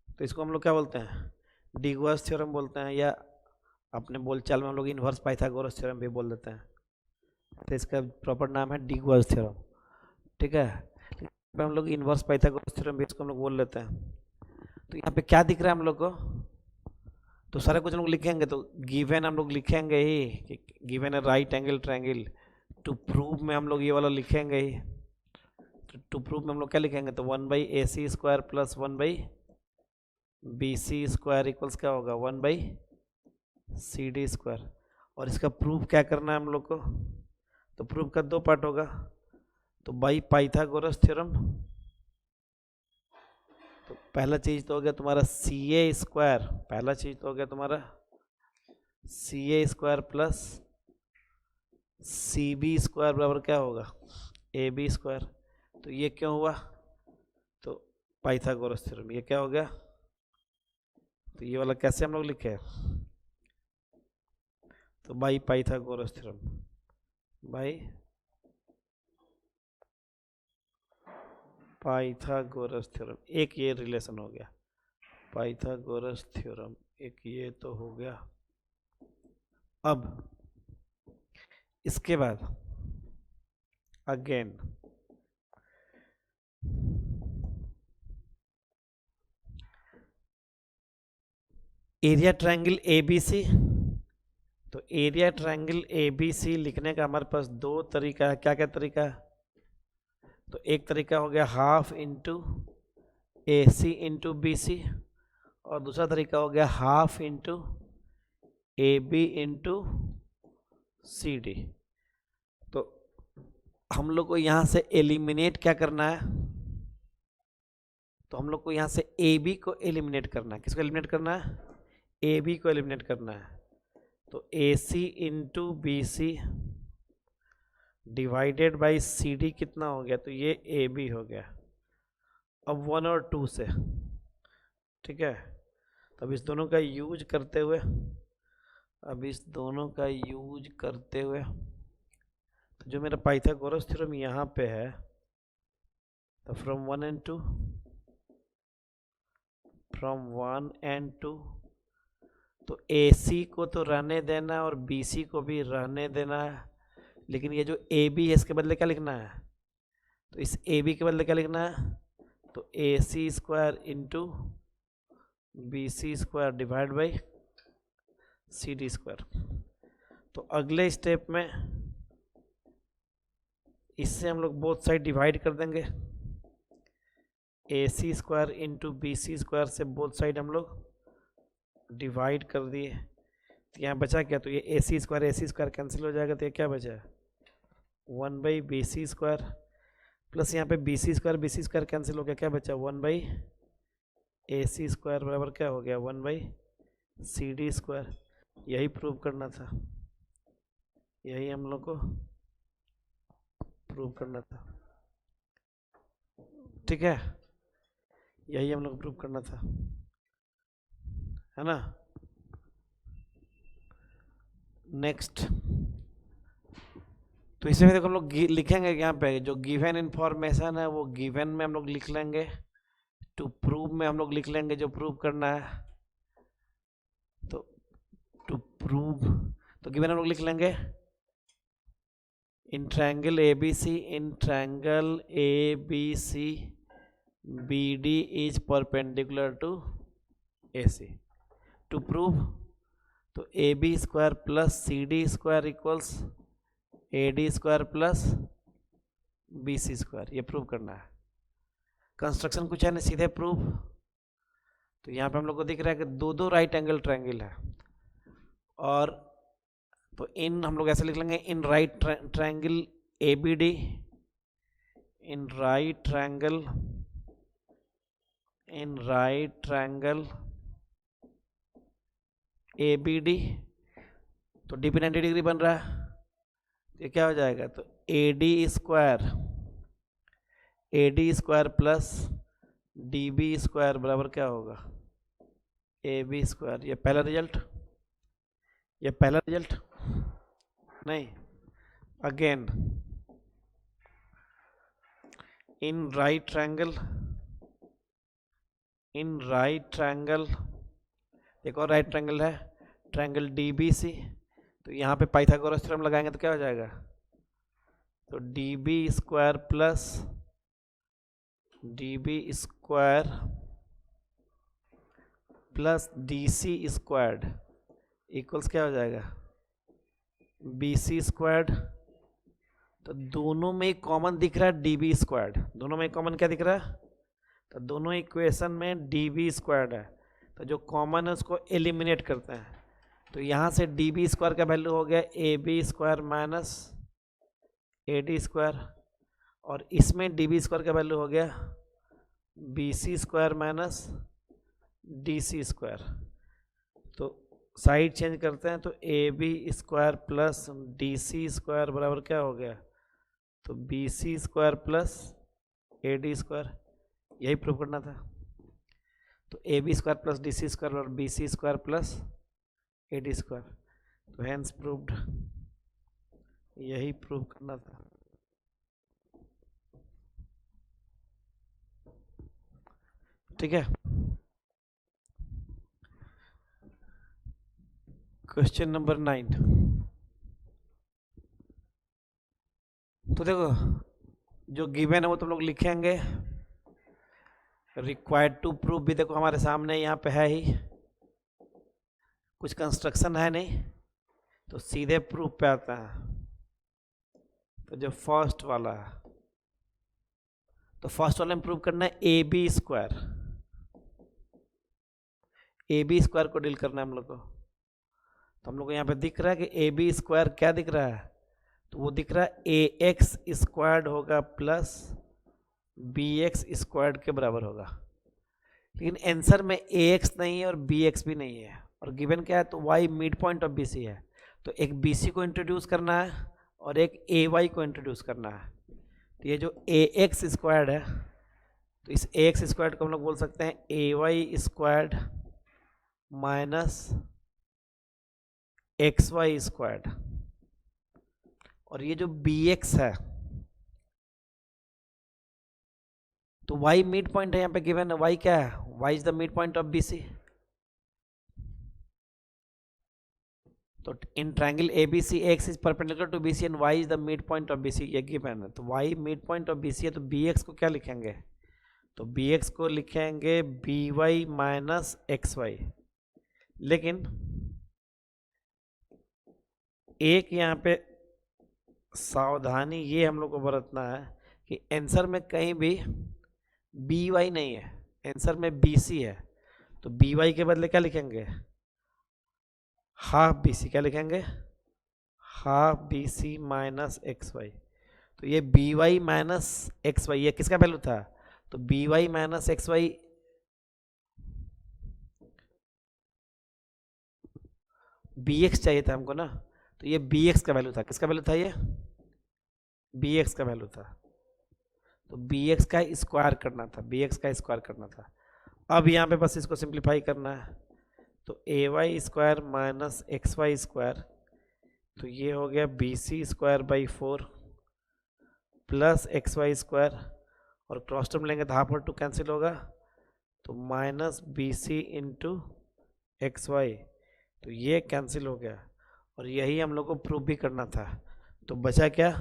तो इसको हम लोग क्या बोलते हैं, डिगवर्स थ्योरम बोलते हैं, या अपने बोलचाल में हम लोग इन्वर्स पाइथागोरस थ्योरम भी बोल देते हैं। तो इसका प्रॉपर नाम है डिगवर्स थ्योरम, ठीक है। हम लोग इन्वर्स पाइथागोरस थ्योरम भी इसको हम लोग बोल लेते हैं। तो यहाँ पे क्या दिख रहा है हम लोग को, तो सारा कुछ हम लोग लिखेंगे, तो गिवन हम लोग लिखेंगे ही कि गिवन है right angle triangle. To prove में हम लोग ये वाला लिखेंगे ही। तो टू प्रूव में हम लोग क्या लिखेंगे, तो 1 by A C square plus 1 by B C square equals क्या होगा 1 बाई सी डी स्क्वायर। और इसका प्रूफ क्या करना है हम लोग को, तो प्रूफ का 2 पार्ट होगा। तो बाई पाइथागोरस थ्योरम, तो पहला चीज तो हो गया तुम्हारा सी ए स्क्वायर, पहला चीज तो हो गया तुम्हारा C A square plus C B square बराबर क्या होगा ए बी स्क्वायर। तो ये क्यों हुआ, तो पाइथागोरस थ्योरम। ये क्या हो गया, तो ये वाला कैसे हम लोग लिखे, तो by Pythagoras theorem, by Pythagoras theorem. एक ये रिलेशन हो गया पाइथागोरस थ्योरम, एक ये तो हो गया। अब इसके बाद अगेन एरिया ट्रायंगल एबीसी। तो एरिया ट्रायंगल एबीसी लिखने का हमारे पास 2 तरीका है। क्या क्या तरीका है, तो एक तरीका हो गया half into A C into B C, और दूसरा तरीका हो गया half into A B into C D. तो हम लोग को यहाँ से एलिमिनेट क्या करना है, तो हम लोग को यहाँ से ए बी को एलिमिनेट करना है। किसको एलिमिनेट करना है? ए बी को एलिमिनेट करना है। तो A C into B C divided by C D कितना हो गया? तो ये ए बी हो गया। अब 1 और 2 से, ठीक है। तो अब इस दोनों का यूज करते हुए तो जो मेरा पाइथागोरस थ्योरम यहाँ पे है, तो फ्रॉम 1 एंड 2 तो ए सी को तो रहने देना और बी सी को भी रहने देना है, लेकिन ये जो ए बी है इसके बदले क्या लिखना है? तो इस ए बी के बदले क्या लिखना है? तो A C square into B C square divide by C D square. तो अगले स्टेप में इससे हम लोग बोथ साइड डिवाइड कर देंगे। A C square into B C square से बोथ साइड हम लोग डिवाइड कर दिए। तो यहाँ बचा क्या? तो ये ए सी स्क्वायर कैंसिल हो जाएगा। तो ये क्या बचा? 1 by B C square plus यहाँ पे बी सी स्क्वायर कैंसिल हो गया। क्या बचा? 1 बाई ए सी स्क्वायर बराबर क्या हो गया? 1 बाई सी डी स्क्वायर। यही प्रूव करना था, यही हम लोग को प्रूव करना था, ठीक है। यही हम लोग प्रूव करना था, है ना। नेक्स्ट, तो इसमें देखो हम लोग लिखेंगे यहाँ पे जो गिवन इंफॉर्मेशन है वो गिवन में हम लोग लिख लेंगे, टू प्रूव में हम लोग लिख लेंगे जो प्रूव करना है। तो टू प्रूव तो गिवन हम लोग लिख लेंगे in triangle A B C B D is perpendicular to A C. To prove तो A B square plus C D square equals A D square plus B C square, ये prove करना है। Construction कुछ है नहीं, सीधे prove. तो यहाँ पे हम लोग को दिख रहा है कि दो राइट एंगल ट्रायंगल है, और तो इन हम लोग ऐसे लिख लेंगे in right triangle A B D, in right triangle A B D. तो डी पे 90 डिग्री बन रहा है, ये क्या हो जाएगा? तो A D square plus D B square बराबर क्या होगा? A B square. ये पहला रिजल्ट नहीं, अगेन इन राइट ट्रायंगल एक और राइट ट्रायंगल है, ट्रायंगल डी बी सी। तो यहाँ पे पाइथागोरस थ्योरम लगाएंगे तो क्या हो जाएगा? तो D B square plus D C squared equals क्या हो जाएगा? B C squared. तो दोनों में कॉमन दिख रहा है डी बी स्क्वायर्ड, दोनों में कॉमन क्या दिख रहा है? तो दोनों इक्वेशन में डी बी स्क्वायर्ड है, तो जो कॉमन है उसको एलिमिनेट करते हैं। तो यहाँ से डी बी स्क्वायर का वैल्यू हो गया A B square minus A D square, और इसमें डी बी स्क्वायर का वैल्यू हो गया B C square minus D C square. तो साइड चेंज करते हैं, तो A B square plus D C square बराबर क्या हो गया? तो B C square plus A D square. यही प्रूव करना था। तो A B square plus D C square और B C square plus A D square. तो हैंस प्रूव्ड, यही प्रूव करना था। ठीक है। Question number 9। तो देखो जो गिवन है वो तुम लोग लिखेंगे। रिक्वायर्ड टू प्रूव भी देखो हमारे सामने यहाँ पे है ही, कुछ कंस्ट्रक्शन है नहीं, तो सीधे प्रूफ पे आता है। तो जो फर्स्ट वाला है, तो फर्स्ट वाले में प्रूव करना है ए बी स्क्वायर को डील करना है हम लोग को। तो हम लोग को यहाँ पे दिख रहा है कि ए बी स्क्वायर क्या दिख रहा है? तो वो दिख रहा है ए एक्स स्क्वायर्ड होगा प्लस बी एक्स स्क्वायर्ड के बराबर होगा। लेकिन आंसर में ए एक्स नहीं है और बी एक्स भी नहीं है, और गिवन क्या है, तो Y mid point of B C है। तो एक बी सी को इंट्रोड्यूस करना है और एक ए वाई को इंट्रोड्यूस करना है। तो ये जो ए एक्स स्क्वायर्ड है, तो इस ए एक्स स्क्वायर्ड को हम लोग बोल सकते हैं A Y squared minus x Y squared. और ये जो बी एक्स है, तो y मिड पॉइंट है यहाँ पे गिवन है, y क्या है, y is the mid point of BC। तो in triangle ABC x is perpendicular to BC and y is the mid point of BC, ये गिवन है। तो y mid point of BC है, तो bx को क्या लिखेंगे, तो bx को लिखेंगे by माइनस xy। लेकिन एक यहाँ पे सावधानी ये हम लोग को बरतना है कि आंसर में कहीं भी बी वाई नहीं है, आंसर में बी सी है। तो बी वाई के बदले क्या लिखेंगे, हाफ बी सी। क्या लिखेंगे, half B C minus x Y. तो ये B y minus x y, ये किसका वैल्यू था, तो B y minus x y, B x चाहिए था हमको ना, तो ये बी एक्स का वैल्यू था। किसका वैल्यू था, ये बी एक्स का वैल्यू था। तो बी एक्स का स्क्वायर करना था, बी एक्स का स्क्वायर करना था। अब यहाँ पे बस इसको सिंप्लीफाई करना है। तो A Y square minus x Y square, तो ये हो गया B C square by 4 plus X Y square, और क्रॉस टर्म लेंगे तो हाफ और 2 कैंसिल होगा, तो minus B C into X Y, तो ये कैंसिल हो गया। और यही हम लोग को प्रूव भी करना था। तो बचा क्या,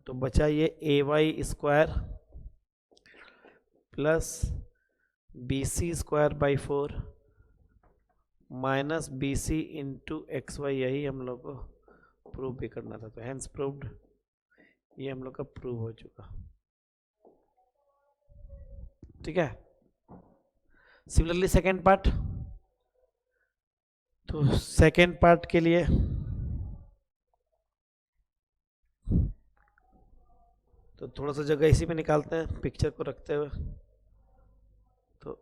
तो बचा ये A Y square plus B C square by 4 minus B C into X Y, यही हम लोग को प्रूव भी करना था। तो हैंस प्रूव्ड, ये हम लोग का प्रूव हो चुका। ठीक है। सिमिलरली सेकेंड पार्ट, तो सेकेंड पार्ट के लिए तो थोड़ा सा जगह इसी में निकालते हैं पिक्चर को रखते हुए। तो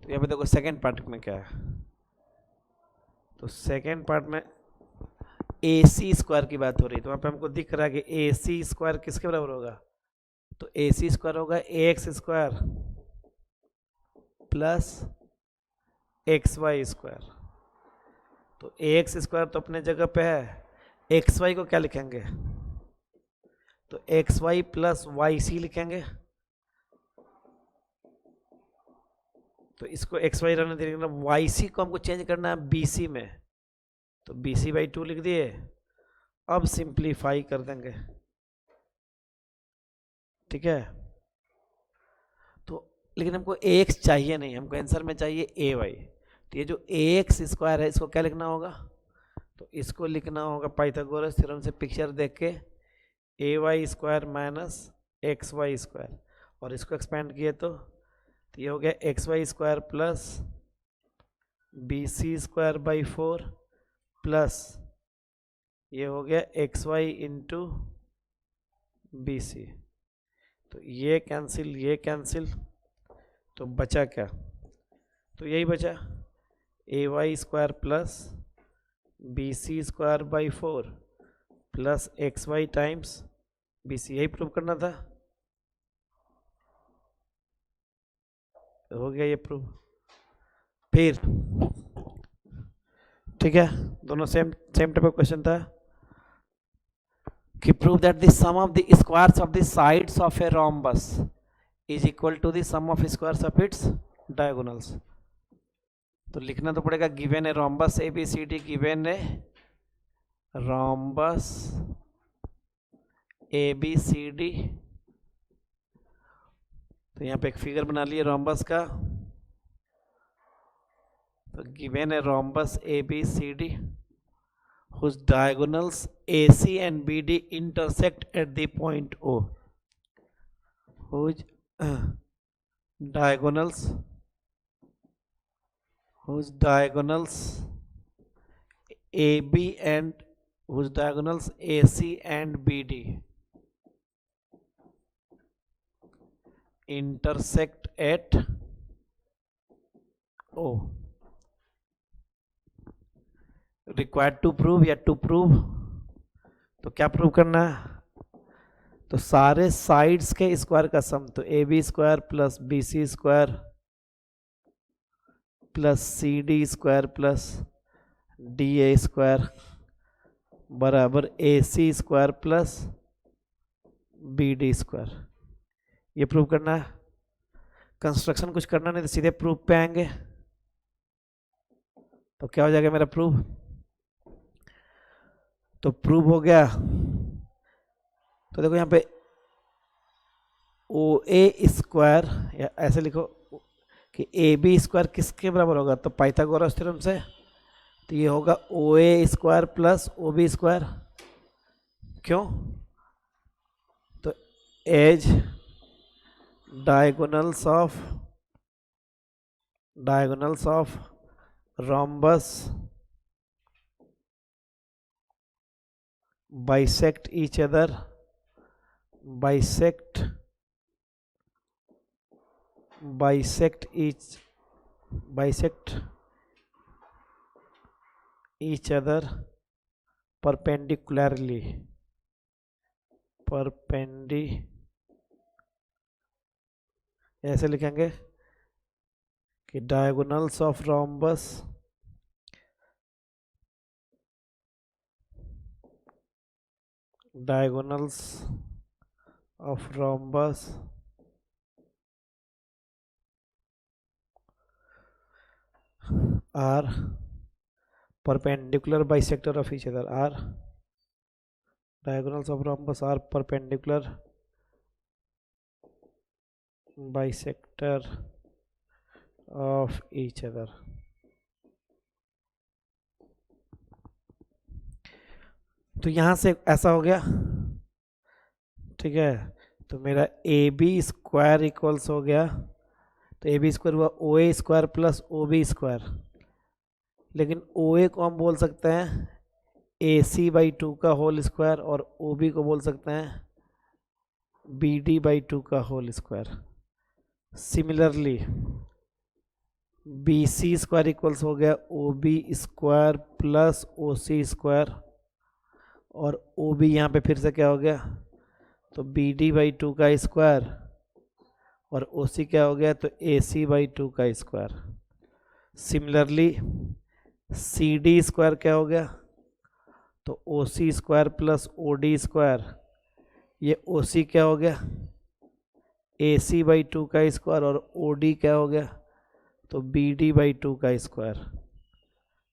यहाँ पे देखो सेकेंड पार्ट में क्या है, तो सेकेंड पार्ट में ए सी स्क्वायर की बात हो रही है। तो वहाँ पे हमको दिख रहा है कि ए सी स्क्वायर किसके बराबर होगा, तो ए सी स्क्वायर होगा A X square plus X Y square. तो ए एक्स स्क्वायर तो अपने जगह पे है, एक्स वाई को क्या लिखेंगे, तो x y plus y C लिखेंगे। तो इसको एक्स वाई रहने देंगे, वाई सी को हमको चेंज करना है बी सी में, तो बी सी बाई 2 लिख दिए। अब सिंप्लीफाई कर देंगे, ठीक है। तो लेकिन हमको ए एक्स चाहिए नहीं, हमको आंसर में चाहिए ए वाई। तो ये जो ए एक्स स्क्वायर है, इसको क्या लिखना होगा, तो इसको लिखना होगा पाइथागोरस थ्योरम से पिक्चर देख के A Y square minus x Y square, और इसको एक्सपेंड किए तो ये हो गया X Y square plus B C square by 4 plus ये हो गया X Y into B C. तो ये कैंसिल, तो बचा क्या, तो यही बचा A Y square plus B C square by 4 plus X Y times B C, यही प्रूव करना था। हो गया ये प्रूव। फिर ठीक है, दोनों सेम टाइप का क्वेश्चन था कि prove that the sum of the squares of the sides of a rhombus is equal to the sum of squares of its diagonals. तो लिखना तो पड़ेगा, गिवन है rhombus A B C D, given है rhombus A B C D. तो यहाँ पे एक फिगर बना लिए रोम्बस का, तो गिवन है rhombus A B C D whose diagonals AC and BD intersect at the point O, whose diagonals AB and whose diagonals AC and BD intersect at O. Required to prove या to prove, तो क्या prove करना है, तो सारे sides के square का sum, तो A B square plus B C square plus C D square plus D A square बराबर A C square plus B D square. ये प्रूव करना है। कंस्ट्रक्शन कुछ करना नहीं, तो सीधे प्रूफ पे आएंगे। तो क्या हो जाएगा मेरा प्रूफ, तो प्रूव हो गया। तो देखो यहाँ पे ओ ए स्क्वायर, या ऐसे लिखो कि ए बी स्क्वायर किसके बराबर होगा, तो पाइथागोरस थ्योरम से, तो ये होगा O A square plus O B square. क्यों, तो as diagonals of rhombus bisect each other, bisect each other perpendicularly, ऐसे लिखेंगे कि diagonals of rhombus are perpendicular bisector of each other, diagonals of rhombus are perpendicular bisector of each other। तो यहां से ऐसा हो गया, ठीक है। तो मेरा ए बी स्क्वायर इक्वल्स हो गया, तो ए बी स्क्वायर हुआ O A square plus O B square, लेकिन ओ ए को हम बोल सकते हैं ए सी बाई टू का होल स्क्वायर, और ओ बी को बोल सकते हैं बी डी बाई टू का whole square. Similarly B C square equals हो गया O B square plus O C square, और ओ बी यहाँ पे फिर से क्या हो गया, तो बी डी बाई टू का स्क्वायर, और ओ सी क्या हो गया, तो ए सी बाई टू का square. Similarly C D square क्या हो गया, तो O C square plus O D square, ये ओ सी क्या हो गया, ए सी बाई टू का स्क्वायर, और ओ डी क्या हो गया, तो बी डी बाई टू का square,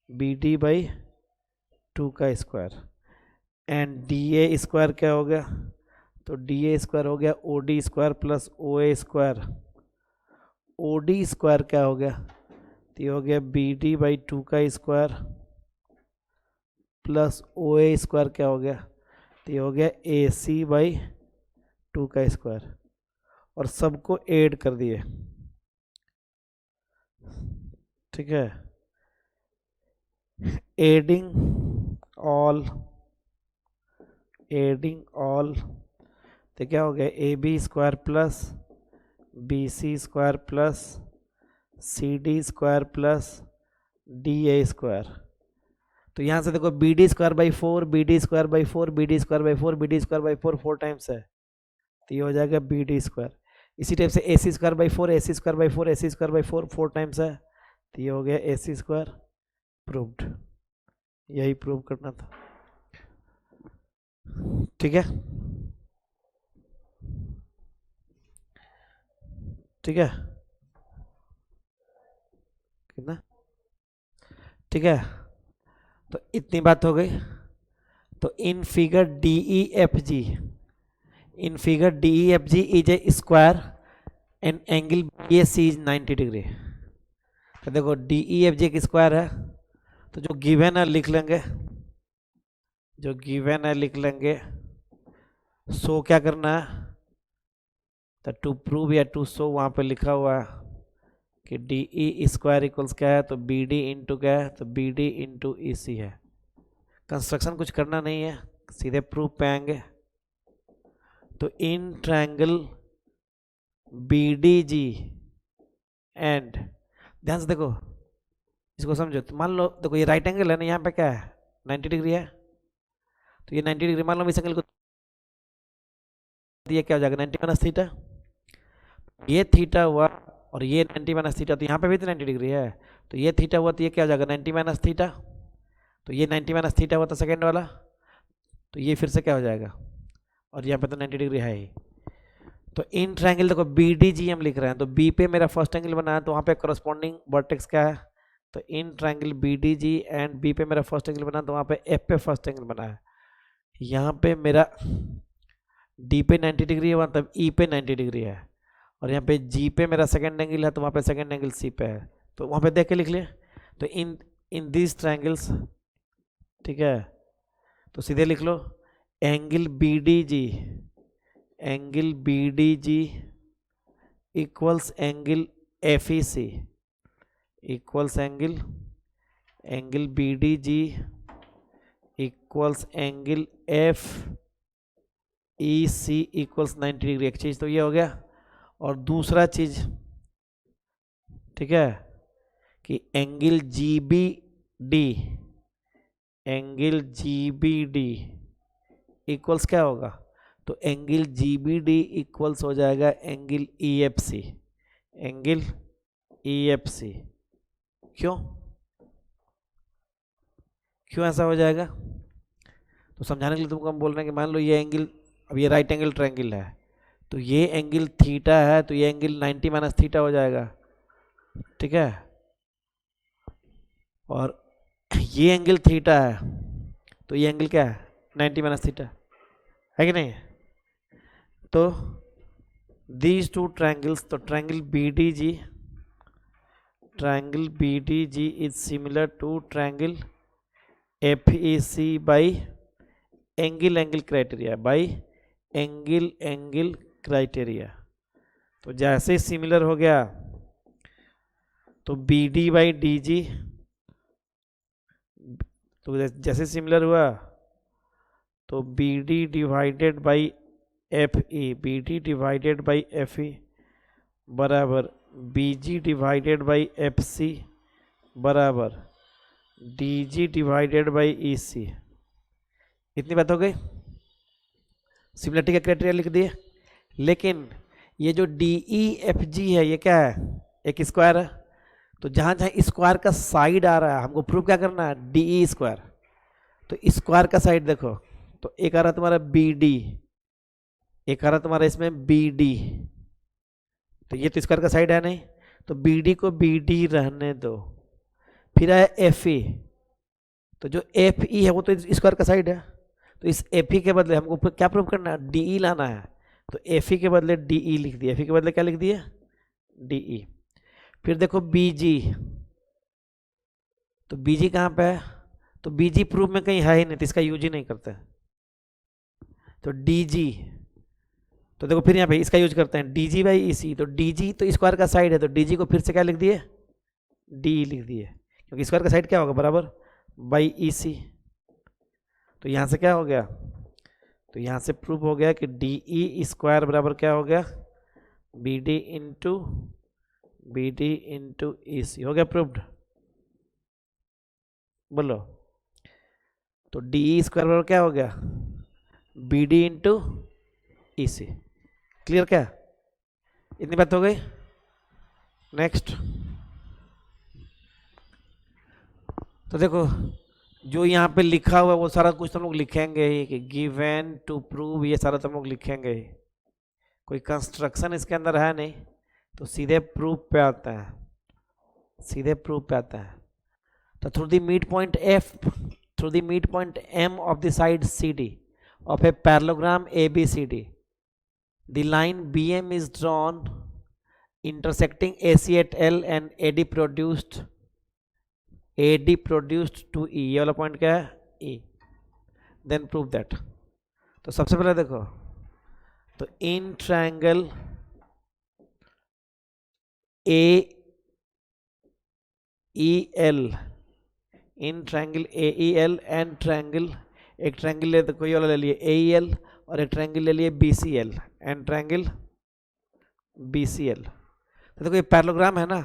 B D by two का square. And D A square क्या हो गया, तो डी ए स्क्वायर हो गया O D square plus O A square, O D square क्या हो गया, तो ये हो गया बी डी बाई टू का square plus O A square क्या हो गया, तो ये हो गया ए सी बाई टू का स्क्वायर, और सबको ऐड कर दिए, ठीक है। एडिंग ऑल, तो क्या हो गया A B square plus B C square plus C D square plus D A square. तो यहाँ से देखो B D square by four, B D square by four, B D square by four, B D square by four, 4 times है, तो ये हो जाएगा B D square. इसी टाइप से A C square by four, A C square by four, A C square by four, 4 times है, तो ये हो गया ए सी स्क्वायर। प्रूव्ड, यही प्रूव करना था, ठीक है, ठीक है, कितना, ठीक है। तो इतनी बात हो गई। तो in figure D E F G, in figure D E F G is a square and angle B A C is 90 degree. तो देखो डी ई एफ जी एक स्क्वायर है, तो जो गिवन है लिख लेंगे, जो गिवन है लिख लेंगे। सो क्या करना है, तो टू प्रूव या टू शो वहाँ पे लिखा हुआ है कि डी ई स्क्वायर इक्वल्स क्या है, तो बी डी इंटू क्या है, तो बी डी इंटू ई सी है। कंस्ट्रक्शन कुछ करना नहीं है, सीधे प्रूफ पे आएंगे। तो इन ट्रायंगल BDG एंड, ध्यान से देखो इसको समझो। तो मान लो देखो ये राइट एंगल है ना, यहाँ पे क्या है 90 डिग्री है, तो ये 90 डिग्री मान लो इस एंगल को, ये क्या हो जाएगा 90 माइनस थीटा, ये थीटा हुआ और ये 90 माइनस थीटा, तो यहाँ पे भी तो 90 डिग्री है, तो ये थीटा हुआ तो ये क्या हो जाएगा 90 माइनस थीटा, तो ये 90 माइनस थीटा हुआ था सेकेंड वाला, तो ये फिर से क्या हो जाएगा, और यहाँ पे तो 90 डिग्री है ही। तो इन ट्रायंगल देखो BDG हम लिख रहे हैं, तो B पे मेरा फर्स्ट एंगल बना है, तो वहाँ पे करस्पॉन्डिंग वर्टेक्स क्या है, तो in triangle BDG and B पे मेरा फर्स्ट एंगल बना, तो वहाँ पे F पे फर्स्ट एंगल बना है। यहाँ पे मेरा D पे 90 डिग्री है, मतलब E पे 90 डिग्री है, और यहाँ पे G पे मेरा सेकेंड एंगल है, तो वहाँ पे सेकेंड एंगल C पे है, तो वहाँ पे देख के लिख लिए। तो इन दिस ट्रायंगल्स, ठीक है, तो सीधे लिख लो angle BDG equals angle FEC equals angle BDG equals angle FEC equals 90 degree. एक चीज तो ये हो गया, और दूसरा चीज, ठीक है, कि एंगल GBD इक्वल्स क्या होगा, तो एंगल GBD इक्वल्स हो जाएगा एंगल EFC। क्यों ऐसा हो जाएगा, तो समझाने के लिए तुमको हम बोल रहे हैं कि मान लो ये एंगल, अब ये राइट एंगल ट्रायंगल है, तो ये एंगल थीटा है, तो ये एंगल 90 माइनस थीटा हो जाएगा, ठीक है, और ये एंगल थीटा है, तो ये एंगल क्या है 90 माइनस थीटा है कि नहीं। तो these two triangles, तो triangle BDG is similar to triangle FEC by angle criteria। तो जैसे सिमिलर हो गया तो BD by DG, तो जैसे सिमिलर हुआ तो BD डिवाइडेड बाई FE बराबर BG डिवाइडेड बाई FC बराबर DG डिवाइडेड बाई EC। इतनी बात हो गई, सिमिलरिटी का क्राइटेरिया लिख दिए। लेकिन ये जो DEFG है ये क्या है, एक स्क्वायर है, तो जहां जहां स्क्वायर का साइड आ रहा है हमको प्रूव क्या करना है, DE स्क्वायर। तो स्क्वायर का साइड देखो, तो एक आ रहा तुम्हारा BD, एक आ रहा तुम्हारा इसमें BD, तो ये तो स्क्वायर का साइड है नहीं, तो BD को BD रहने दो। फिर आया FE, तो जो FE है वो तो स्क्वायर का साइड है, तो इस FE के बदले हमको क्या प्रूव करना है, DE लाना है, तो FE के बदले DE लिख दिया, FE के बदले क्या लिख दिया, DE। फिर देखो BG, तो BG कहाँ पे है, तो BG प्रूफ में कहीं है ही नहीं, तो इसका यूज ही नहीं करते। तो DG, तो देखो फिर यहाँ पे इसका यूज करते हैं DG बाई EC, तो DG तो स्क्वायर का साइड है, तो DG को फिर से क्या लिख दिए, DE लिख दिए, क्योंकि स्क्वायर का साइड क्या होगा, बराबर बाई EC। तो यहाँ से क्या हो गया, तो यहाँ से प्रूफ हो गया कि DE स्क्वायर बराबर क्या हो गया, BD इंटू EC, हो गया प्रूफ्ड, बोलो। तो DE स्क्वायर बराबर क्या हो गया, BD इंटू EC। क्लियर क्या, इतनी बात हो गई। नेक्स्ट, तो देखो जो यहाँ पे लिखा हुआ है वो सारा कुछ तुम लोग लिखेंगे ही, कि गिवन टू प्रूव, ये सारा तुम लोग लिखेंगे ही, कोई कंस्ट्रक्शन इसके अंदर है नहीं, तो सीधे प्रूफ पे आता है, सीधे प्रूफ पे आता है। तो through the mid point M of the side CD of a parallelogram ABCD, the line BM is drawn intersecting AC at L and AD produced to E। ये वाला पॉइंट क्या है, E। Then prove that. तो सबसे पहले देखो, तो in triangle AEL, in triangle AEL and triangle, एक ट्रायंगल ले तो कोई वाला ले लिए AEL और एक ट्रायंगल ले लिए BCL, एंड ट्रायंगल BCL। तो देखो ये पैरेललोग्राम है ना,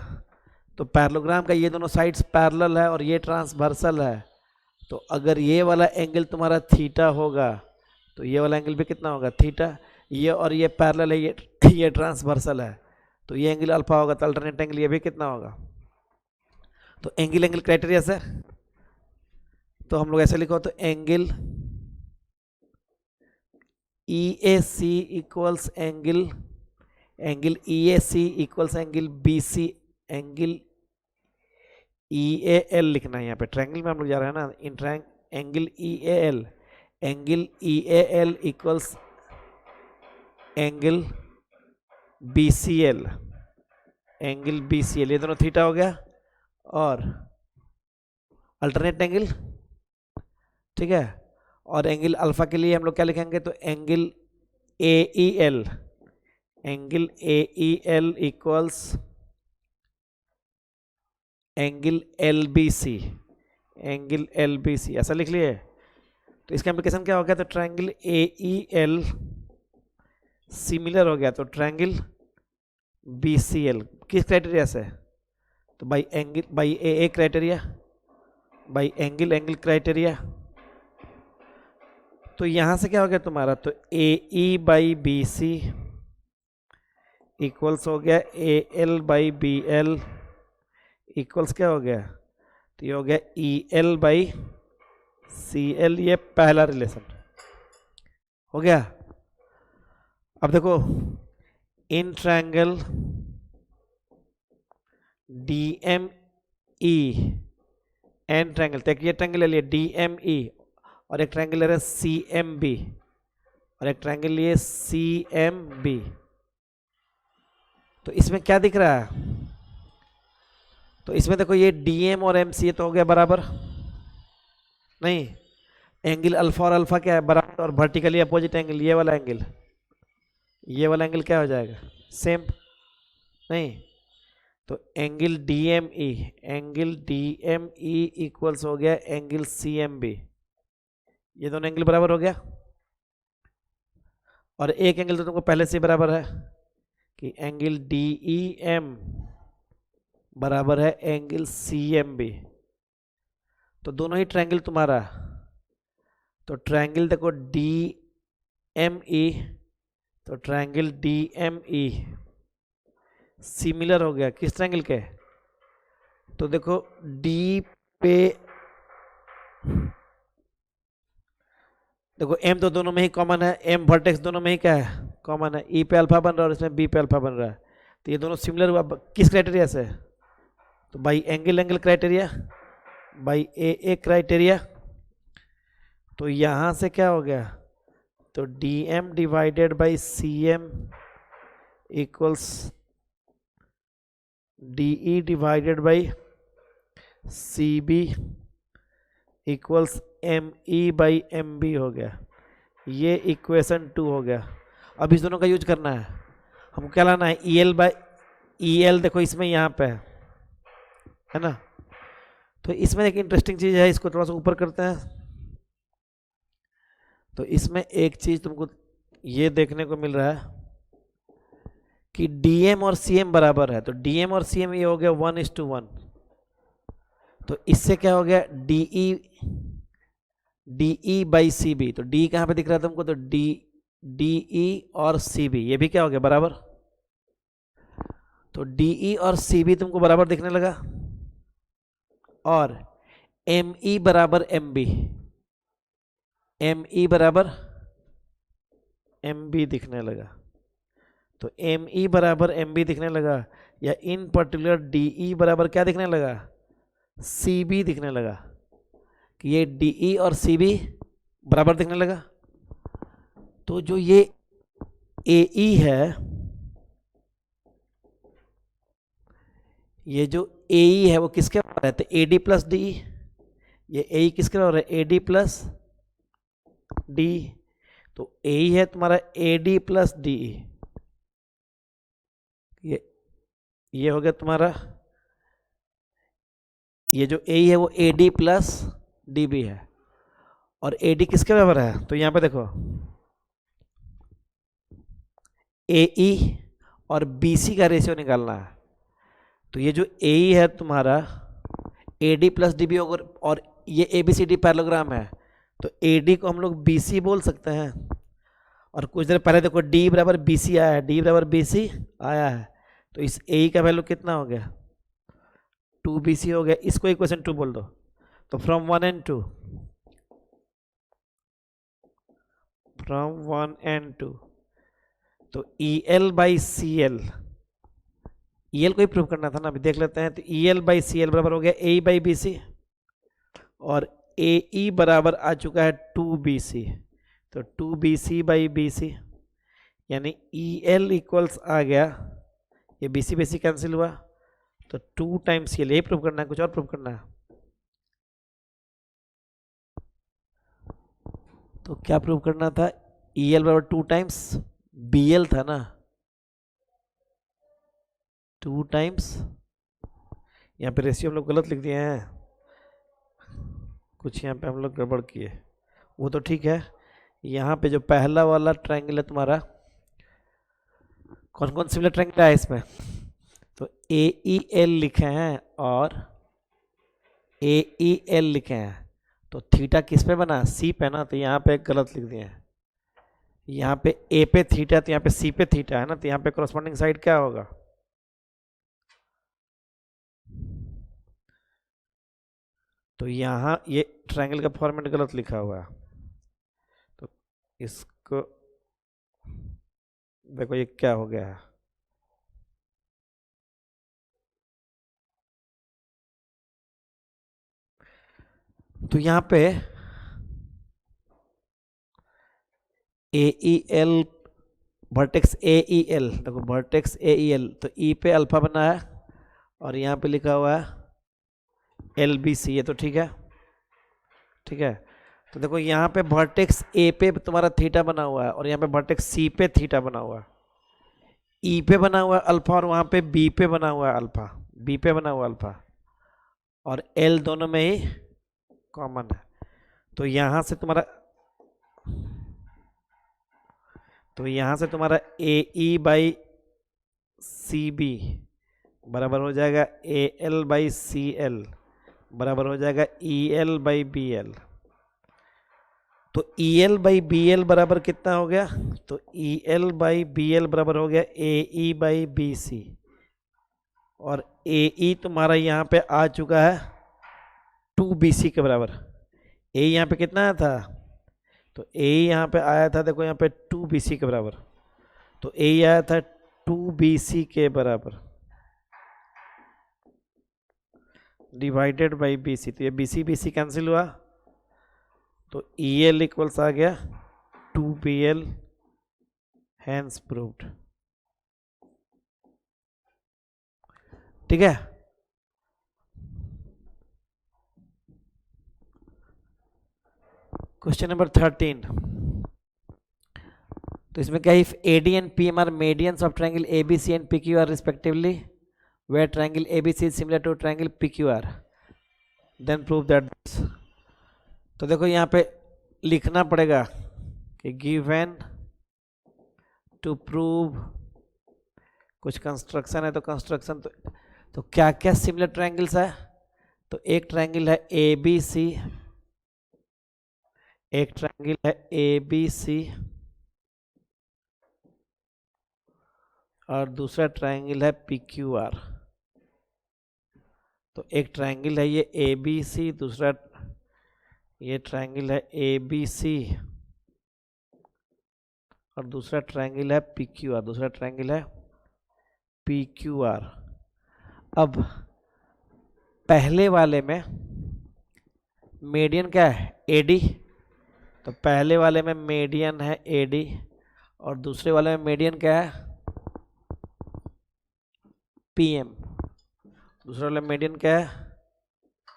तो पैरेललोग्राम का ये दोनों साइड्स पैरेलल है और ये ट्रांसवर्सल है, तो अगर ये वाला एंगल तुम्हारा थीटा होगा तो ये वाला एंगल भी कितना होगा, थीटा। ये और ये पैरेलल है, ये ट्रांसवर्सल है, तो ये एंगल अल्फा होगा, तो अल्टरनेट एंगल ये भी कितना होगा। तो एंगल क्राइटेरिया से तो हम लोग ऐसे लिखो, तो angle EAC equals angle EAC equals angle BC, angle EAL लिखना है यहाँ पे, ट्रायंगल में हम लोग जा रहे हैं ना, in angle EAL equals angle BCL, ये दोनों थीटा हो गया, और अल्टरनेट एंगल, ठीक है। और एंगल अल्फा के लिए हम लोग क्या लिखेंगे, तो angle AEL equals angle LBC, ऐसा लिख लिए। तो इसका इम्प्लीकेशन क्या हो गया, तो ट्रायंगल AEL सिमिलर हो गया तो ट्रायंगल BCL किस क्राइटेरिया से, तो by AA criteria, by angle criteria. तो यहां से क्या हो गया तुम्हारा, तो AE बाई BC इक्वल्स हो गया AL बाई BL इक्वल्स क्या हो गया, तो ये हो गया EL बाई CL, ये पहला रिलेशन हो गया। अब देखो in triangle DME and triangle, तो ये ट्रायंगल ले लिया DME, और एक ट्रायंगल ले रहे CMB, और एक ट्रायंगल लिए CMB। तो इसमें क्या दिख रहा है, तो इसमें देखो ये DM और MC तो हो गया बराबर, नहीं एंगल अल्फा और अल्फा क्या है बराबर, और वर्टिकली अपोजिट एंगल ये वाला एंगल क्या हो जाएगा, सेम, नहीं। तो एंगल DME इक्वल्स हो गया एंगल CMB, ये दोनों एंगल बराबर हो गया। और एक एंगल तो तुमको पहले से बराबर है कि एंगल DEM बराबर है एंगल CMB, तो दोनों ही ट्रायंगल तुम्हारा, तो ट्रायंगल देखो DME, तो ट्रायंगल DME सिमिलर हो गया किस ट्रायंगल के, तो देखो D पे देखो M तो दोनों में ही कॉमन है, M वर्टेक्स दोनों में ही क्या है, कॉमन है, E पे अल्फा बन रहा है और इसमें B पे अल्फा बन रहा है, तो ये दोनों सिमिलर हुआ किस क्राइटेरिया से, तो by angle criteria, by AA criteria. तो यहां से क्या हो गया, तो DM divided by CM equals DE divided by CB equals ME by MB हो गया, ये इक्वेशन 2 हो गया। अब इस दोनों का यूज करना है, हमको क्या लाना है, EL देखो इसमें यहाँ पे है ना। तो इसमें एक इंटरेस्टिंग चीज है, इसको थोड़ा सा ऊपर करते हैं। तो इसमें एक चीज तुमको ये देखने को मिल रहा है कि DM और CM बराबर है, तो DM और CM ये हो गया 1:1, तो इससे क्या हो गया DE बाई CB, तो D कहाँ पे दिख रहा है तुमको, तो DE और CB ये भी क्या हो गया बराबर, तो DE और CB तुमको बराबर दिखने लगा, और ME बराबर MB बराबर MB दिखने लगा। तो ME बराबर MB दिखने लगा, या इन पर्टिकुलर DE बराबर क्या दिखने लगा, CB दिखने लगा, कि ये DE और CB बराबर दिखने लगा। तो जो ये AE है, ये जो AE है वो किसके बराबर है, तो AD प्लस DE, ये AE किसके बराबर है, AD प्लस DE, तो AE है तुम्हारा AD प्लस DE, ये हो गया तुम्हारा, ये जो AE है वो AD प्लस DB है, और AD किसके बराबर है, तो यहां पे देखो AE और BC का रेशियो निकालना है। तो ये जो AE है तुम्हारा AD प्लस DB होगा, और ये ABCD पैरेललोग्राम है, तो AD को हम लोग BC बोल सकते हैं। और कुछ देर पहले देखो D बराबर BC आया है, D बराबर BC आया है, तो इस AE का वैल्यू कितना हो गया? 2BC हो गया। इसको इक्वेशन 2 बोल दो। तो फ्रॉम 1 and 2, फ्रॉम 1 and 2, तो EL बाई CL, EL को ही प्रूव करना था ना, अभी देख लेते हैं। तो EL बाई CL बराबर हो गया AE बाई BC, और AE बराबर आ चुका है 2BC, तो 2BC बाई BC, यानी EL इक्वल्स आ गया, ये BC BC कैंसिल हुआ, तो 2 टाइम्स CL। यही प्रूव करना है, कुछ और प्रूव करना है? तो क्या प्रूव करना था? EL बराबर 2 टाइम्स BL था ना, 2 टाइम्स, यहाँ पे रेशियो हम लोग गलत लिख दिए हैं, कुछ यहाँ पे हम लोग गड़बड़ किए, वो तो ठीक है। यहाँ पे जो पहला वाला ट्रायंगल है तुम्हारा, कौन कौन सिमिलर ट्रायंगल है इसमें? तो AEL लिखे हैं और AEL लिखे हैं, तो थीटा किस पे बना? C पे ना, तो यहाँ पे गलत लिख दिए हैं। यहाँ पे A पे थीटा, तो यहाँ पे C पे थीटा है ना, तो यहाँ पे कॉरस्पॉन्डिंग साइड क्या होगा? तो यहाँ ये ट्रायंगल का फॉर्मेट गलत लिखा हुआ है, तो इसको देखो ये क्या हो गया है। तो यहाँ पे AEL वर्टेक्स AEL, देखो वर्टेक्स AEL, तो E पे अल्फा बना है और यहाँ पे लिखा हुआ है LBC, ये तो ठीक है, ठीक है। तो देखो यहाँ पे वर्टेक्स A पे तुम्हारा थीटा बना हुआ है और यहाँ पे वर्टेक्स C पे थीटा बना हुआ है, E पे बना हुआ है अल्फा और वहाँ पे B पे बना हुआ है अल्फा, B पे बना हुआ अल्फा, और L दोनों में ही कॉमन है। तो यहाँ से तुम्हारा AE बाई CB बराबर हो जाएगा AL बाई CL बराबर हो जाएगा EL बाई BL। तो EL बाई BL बराबर कितना हो गया? तो EL बाई BL बराबर हो गया AE बाई BC, और AE तुम्हारा यहाँ पे आ चुका है 2BC के बराबर। A यहाँ पे कितना आया था? तो A यहाँ पे आया था, देखो यहाँ पे 2BC के बराबर, तो A आया था 2BC के बराबर डिवाइडेड बाई BC, तो ये BC BC कैंसिल हुआ, तो EL इक्वल्स आ गया 2BL, हैंस प्रूव्ड। ठीक है। क्वेश्चन नंबर 13, तो इसमें क्या, if AD and PM are medians of triangle ABC and PQR respectively, where triangle ABC is similar to triangle PQR, then prove that. तो देखो यहाँ पे लिखना पड़ेगा कि गिवन टू प्रूव, कुछ कंस्ट्रक्शन है, तो कंस्ट्रक्शन तो क्या क्या सिमिलर ट्रायंगल्स है? तो एक ट्रायंगल है ABC, एक ट्रायंगल है ABC, और दूसरा ट्रायंगल है PQR। तो एक ट्रायंगल है ये ABC, दूसरा ये ट्रायंगल है ABC, और दूसरा ट्रायंगल है PQR, दूसरा ट्रायंगल है PQR। अब पहले वाले में मीडियन क्या है? AD, तो पहले वाले में मीडियन है AD, और दूसरे वाले में मीडियन क्या है? PM, दूसरे वाले में मीडियन क्या है?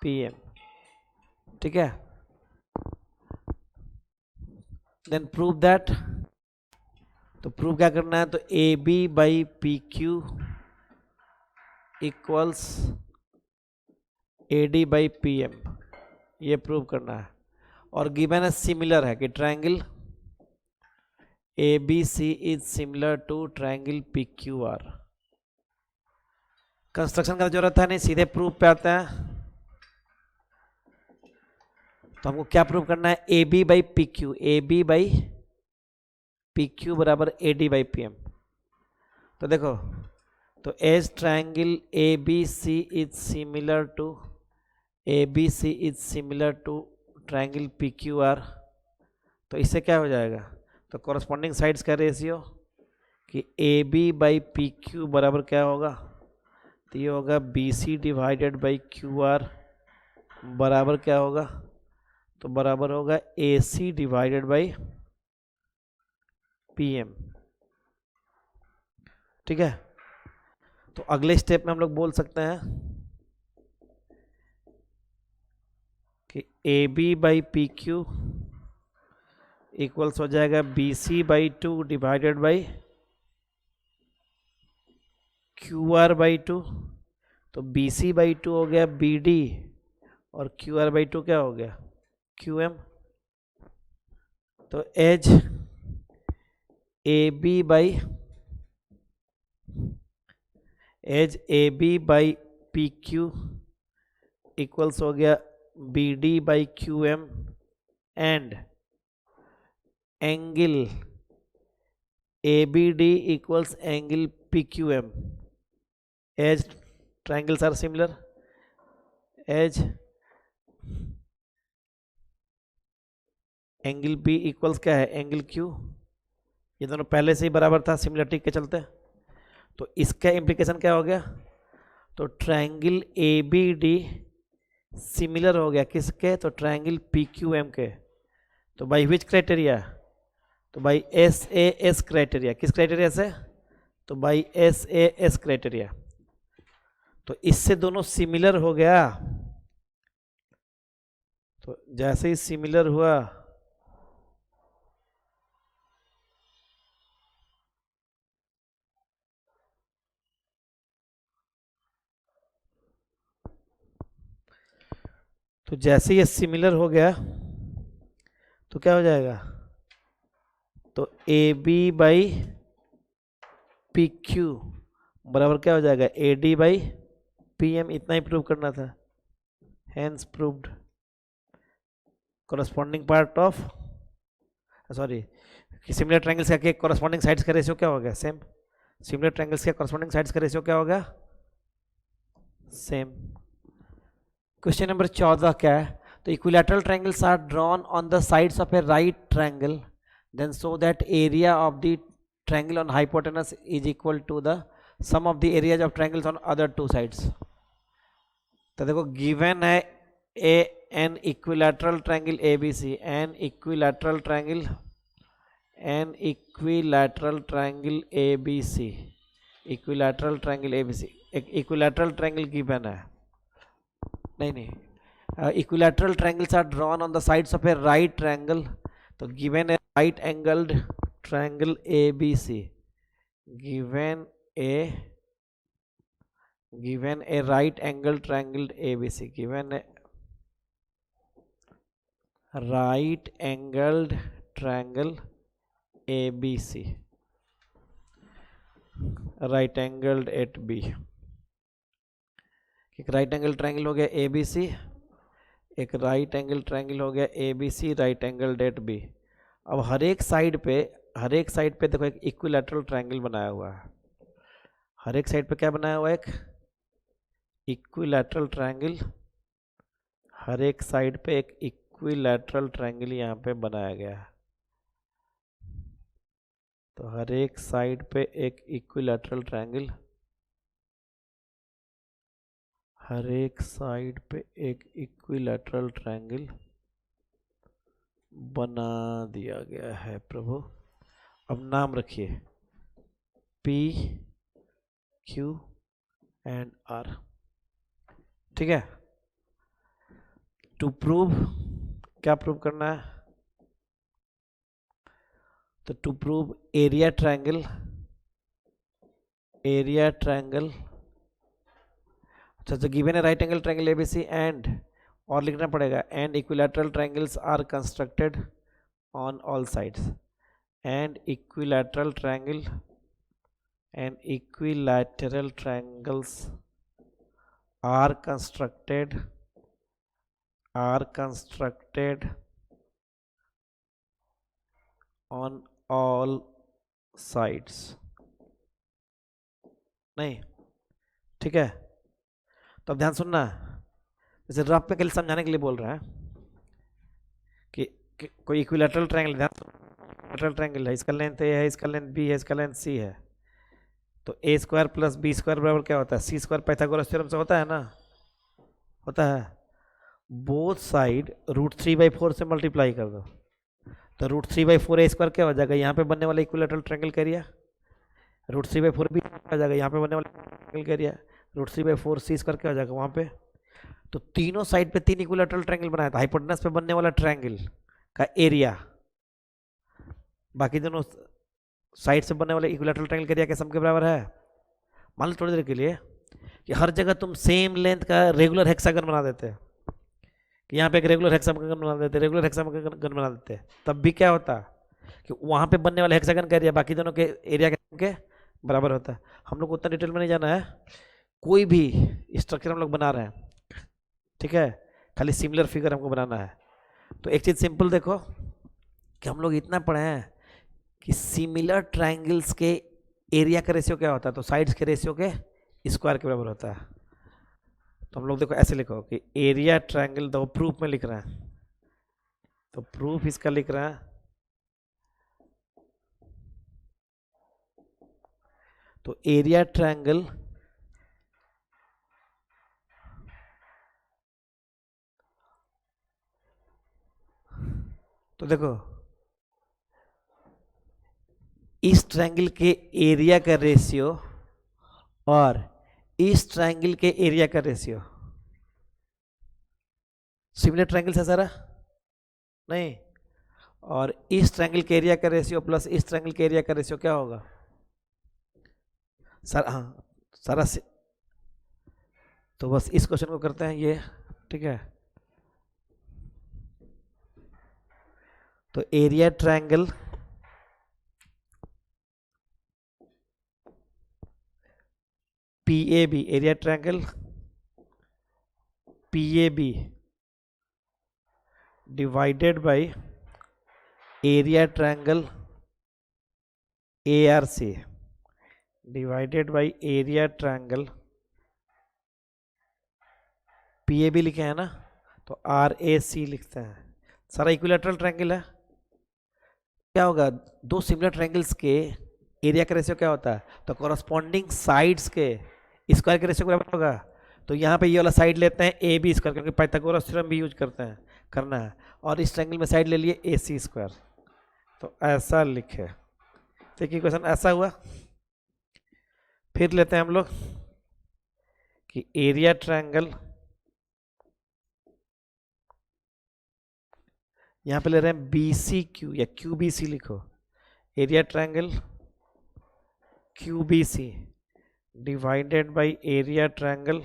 PM। ठीक है, देन प्रूव दैट। तो प्रूव क्या करना है? तो AB by PQ equals AD by PM, ये प्रूव करना है। और गिवन है सिमिलर है कि triangle ABC is similar to triangle PQR। Construction का जरूरत है नहीं, सीधे प्रूफ पे आता है। तो हमको क्या प्रूव करना है, AB by PQ, AB by PQ बराबर AD बाई PM। तो देखो, तो as triangle ABC is similar to triangle PQR। तो इससे क्या हो जाएगा, तो कॉरस्पॉन्डिंग साइड्स का रेशियो कि AB बाई PQ बराबर क्या होगा, तो ये होगा BC डिवाइडेड बाई QR बराबर क्या होगा, तो बराबर होगा AC डिवाइडेड बाई PM। ठीक है, तो अगले स्टेप में हम लोग बोल सकते हैं कि AB बाई PQ इक्वल्स हो जाएगा BC by 2 divided by QR by 2। तो BC बाई 2 हो गया BD और QR बाई 2 क्या हो गया, QM। तो as AB by PQ equals हो गया BD by QM and angle ABD equals angle PQM as triangles are similar, as angle P equals क्या है, एंगल Q। ये दोनों पहले से ही बराबर था सिमिलरिटी के चलते। तो इसका इम्प्लीकेशन क्या हो गया, तो ट्राइंगल ABD सिमिलर हो गया किसके, तो ट्राइंगल PQM के। तो बाई विच क्राइटेरिया, तो बाई SAS क्राइटेरिया। किस क्राइटेरिया से, तो बाई SAS क्राइटेरिया। तो इससे दोनों सिमिलर हो गया। तो जैसे ही सिमिलर हुआ तो जैसे ये सिमिलर हो गया तो क्या हो जाएगा, तो AB बाई PQ बराबर क्या हो जाएगा, AD बाई PM। इतना ही प्रूव करना था, hence proved. Corresponding part of sorry similar triangles का कॉरस्पॉन्डिंग साइड्स का रेशियो क्या हो गया, सेम। सिमिलर ट्रायंगल्स के कॉरस्पॉन्डिंग साइड्स का रेशियो क्या होगा, सेम। क्वेश्चन नंबर 14 क्या है, तो equilateral triangles are drawn on the sides of a right triangle then so that area of the triangle on hypotenuse is equal to the sum of the areas of triangles on other two sides. तो देखो given है an equilateral triangle ABC, an equilateral triangle ABC, equilateral triangle ABC, एक equilateral triangle given है, नहीं equilateral triangles are drawn on the sides of a right triangle. तो given a right angled triangle ABC, given a right angle triangle ABC, given a right angled triangle ABC, right angled at B। एक right angle triangle हो गया ABC, एक right angle triangle हो गया ABC right angle at B। अब हर एक side पे देखो एक इक्विलैटरल ट्रायंगल बनाया हुआ है। हर एक साइड पे क्या बनाया हुआ है, एक इक्विलैटरल ट्रायंगल। हर एक साइड पे एक इक्विलैटरल ट्रायंगल यहाँ पे बनाया गया है। तो हर एक साइड पे एक इक्विलैटरल ट्रायंगल, हर एक साइड पे एक इक्विलैटरल ट्रायंगल बना दिया गया है प्रभु। अब नाम रखिए P Q एंड R, ठीक है। टू प्रूव, क्या प्रूव करना है, तो टू प्रूव एरिया ट्रायंगल, अच्छा तो गिवन है right angle triangle ABC and, और लिखना पड़ेगा and equilateral triangles are constructed on all sides. and equilateral triangle and equilateral triangles are constructed on all sides. नहीं, ठीक है। तो अब ध्यान सुनना, जैसे रफ में के लिए समझाने के लिए बोल रहा है कि कोई इक्विलैटरल ट्रायंगल, ध्यान ट्रायंगल है, इसका लेंथ ए है, इसका लेंथ बी है, इसका लेंथ सी है, तो ए स्क्वायर प्लस बी स्क्वायर बराबर क्या होता है, सी स्क्वायर पाइथागोरस थ्योरम से होता है ना, होता है। बोथ साइड √3/4 से मल्टीप्लाई कर दो, तो √3/4 ए स्क्वायर क्या हो जाएगा, यहाँ पे बनने वाला इक्विलैटरल ट्रायंगल का एरिया, √3/4 भी आ जाएगा, यहाँ पे बनने वाला ट्रायंगल का एरिया, √3/4 सी स्क्वायर क्या हो जाएगा वहाँ पे। तो तीनों साइड पे 3 इक्विलैटरल ट्रायंगल बनाया था, हाइपोटेनस पे बनने वाला ट्रायंगल का एरिया बाकी दोनों साइड से बनने वाले इक्विलैटरल ट्रायंगल का एरिया के सम के बराबर है। मान लो थोड़ी देर के लिए कि हर जगह तुम सेम लेंथ का रेगुलर हेक्सागन बना देते हैं, कि यहाँ पे एक रेगुलर हेक्सागन बना देते, रेगुलर हेक्सागन बना देते, तब भी क्या होता कि वहाँ पे बनने वाले हेक्सागन का एरिया बाकी दोनों के एरिया के बराबर होता है। हम लोग को उतना डिटेल में नहीं जाना है, कोई भी स्ट्रक्चर हम लोग बना रहे हैं, ठीक है, खाली सिमिलर फिगर हमको बनाना है। तो एक चीज़ सिंपल देखो कि हम लोग इतना पढ़े हैं कि सिमिलर ट्रायंगल्स के एरिया का रेशियो क्या होता है, तो साइड्स के रेशियो के स्क्वायर के बराबर होता है। तो हम लोग देखो ऐसे लिखो कि एरिया ट्रायंगल, तो प्रूफ में लिख रहे हैं, तो प्रूफ इसका लिख रहा है, तो एरिया ट्रायंगल तो देखो इस ट्रायंगल के एरिया का रेशियो और इस ट्रायंगल के एरिया का रेशियो सिमिलर ट्रायंगल है सारा नहीं, और इस ट्रायंगल के एरिया का रेशियो प्लस इस ट्रायंगल के एरिया का रेशियो क्या होगा सर, हाँ सारा तो बस इस क्वेश्चन को करते हैं ये, ठीक है। तो area triangle PAB, area triangle PAB divided by area triangle ARC divided by area triangle PAB लिखे हैं ना, तो RAC लिखते हैं। सारा इक्विलैटरल ट्रायंगल है, क्या होगा, दो सिमिलर ट्रायंगल्स के एरिया का रेशियो क्या होता है, तो कॉरस्पॉन्डिंग साइड्स के स्क्वायर के रेशियो बराबर होगा। तो यहाँ पे ये वाला साइड लेते हैं AB स्क्वायर, क्योंकि पाइथागोरस थ्योरम भी यूज करते हैं, करना है, और इस ट्रायंगल में साइड ले लिए AC स्क्वायर, तो ऐसा लिखे। देखिए क्वेश्चन ऐसा हुआ। फिर लेते हैं हम लोग कि एरिया ट्रायंगल, यहाँ पे ले रहे हैं BCQ या QBC लिखो, area triangle QBC divided by area triangle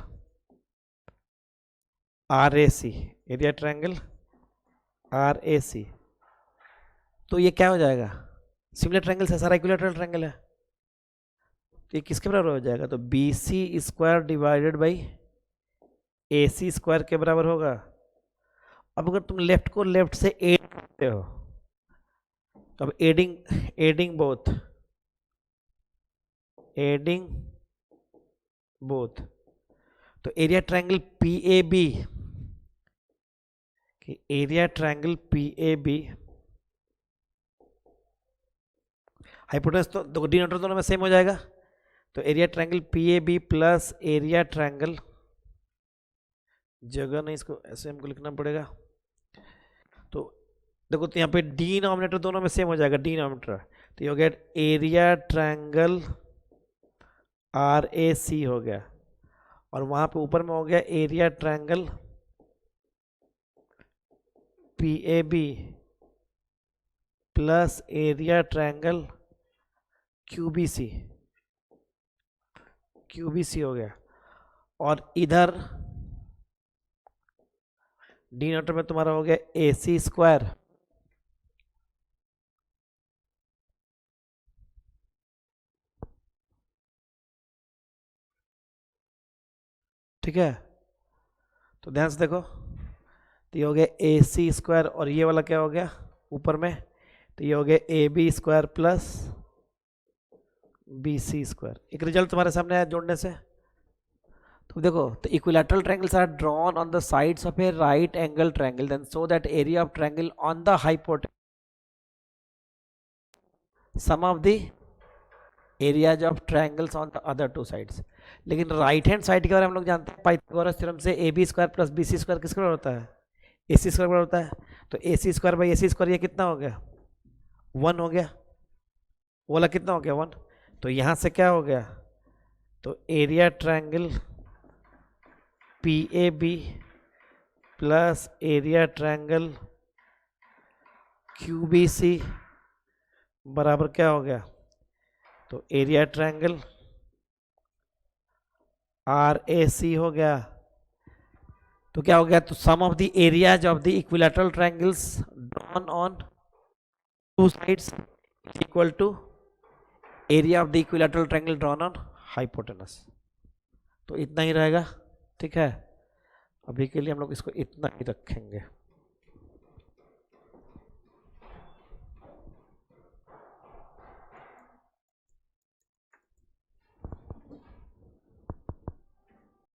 RAC, area triangle RAC। तो ये क्या हो जाएगा, सिमिलर ट्रायंगल से सारा इक्विलैटरल ट्रायंगल है, तो ये किसके बराबर हो जाएगा, तो BC square divided by AC square के बराबर होगा। अब अगर तुम लेफ्ट को लेफ्ट से एड करते हो, तो अब एडिंग बोथ, तो एरिया ट्रायंगल PAB कि एरिया ट्रायंगल PAB हाइपोटेनस तो डिनोमिनेटर दोनों में सेम हो जाएगा, तो area triangle PAB plus area triangle, जगह नहीं इसको ऐसे हमको लिखना पड़ेगा, तो देखो तो यहाँ पे डिनोमिनेटर दोनों में सेम हो जाएगा, डिनोमिनेटर, तो ये हो गया एरिया ट्रायंगल RAC हो गया, और वहां पे ऊपर में हो गया area triangle PAB plus area triangle QBC हो गया, और इधर डिनोमिनेटर में तुम्हारा हो गया AC स्क्वायर ठीक है, तो ध्यान से देखो, तो ये हो गया ए सी स्क्वायर और ये वाला क्या हो गया ऊपर में, तो ये हो गया A B square plus B C square. एक रिजल्ट तुम्हारे सामने आया जोड़ने से। तो देखो, तो equilateral triangles are drawn on the sides of a right angle triangle then so that area of triangle on the hypotenuse sum of the areas of triangles on the other two sides. लेकिन right hand side के बारे में हम लोग जानते हैं Pythagoras theorem से A B square plus B C square किसके बराबर होता है, ए सी स्क्वायर बराबर होता है। तो A C square by A C square ये कितना हो गया, 1 हो गया, वो वाला कितना हो गया 1। तो यहाँ से क्या हो गया, तो area triangle P A B plus area triangle Q B C बराबर क्या हो गया, तो area triangle R A C हो गया। तो क्या हो गया, तो sum of the areas of the equilateral triangles drawn on two sides equal to area of the equilateral triangle drawn on hypotenuse. तो इतना ही रहेगा, ठीक है। अभी के लिए हम लोग इसको इतना ही रखेंगे।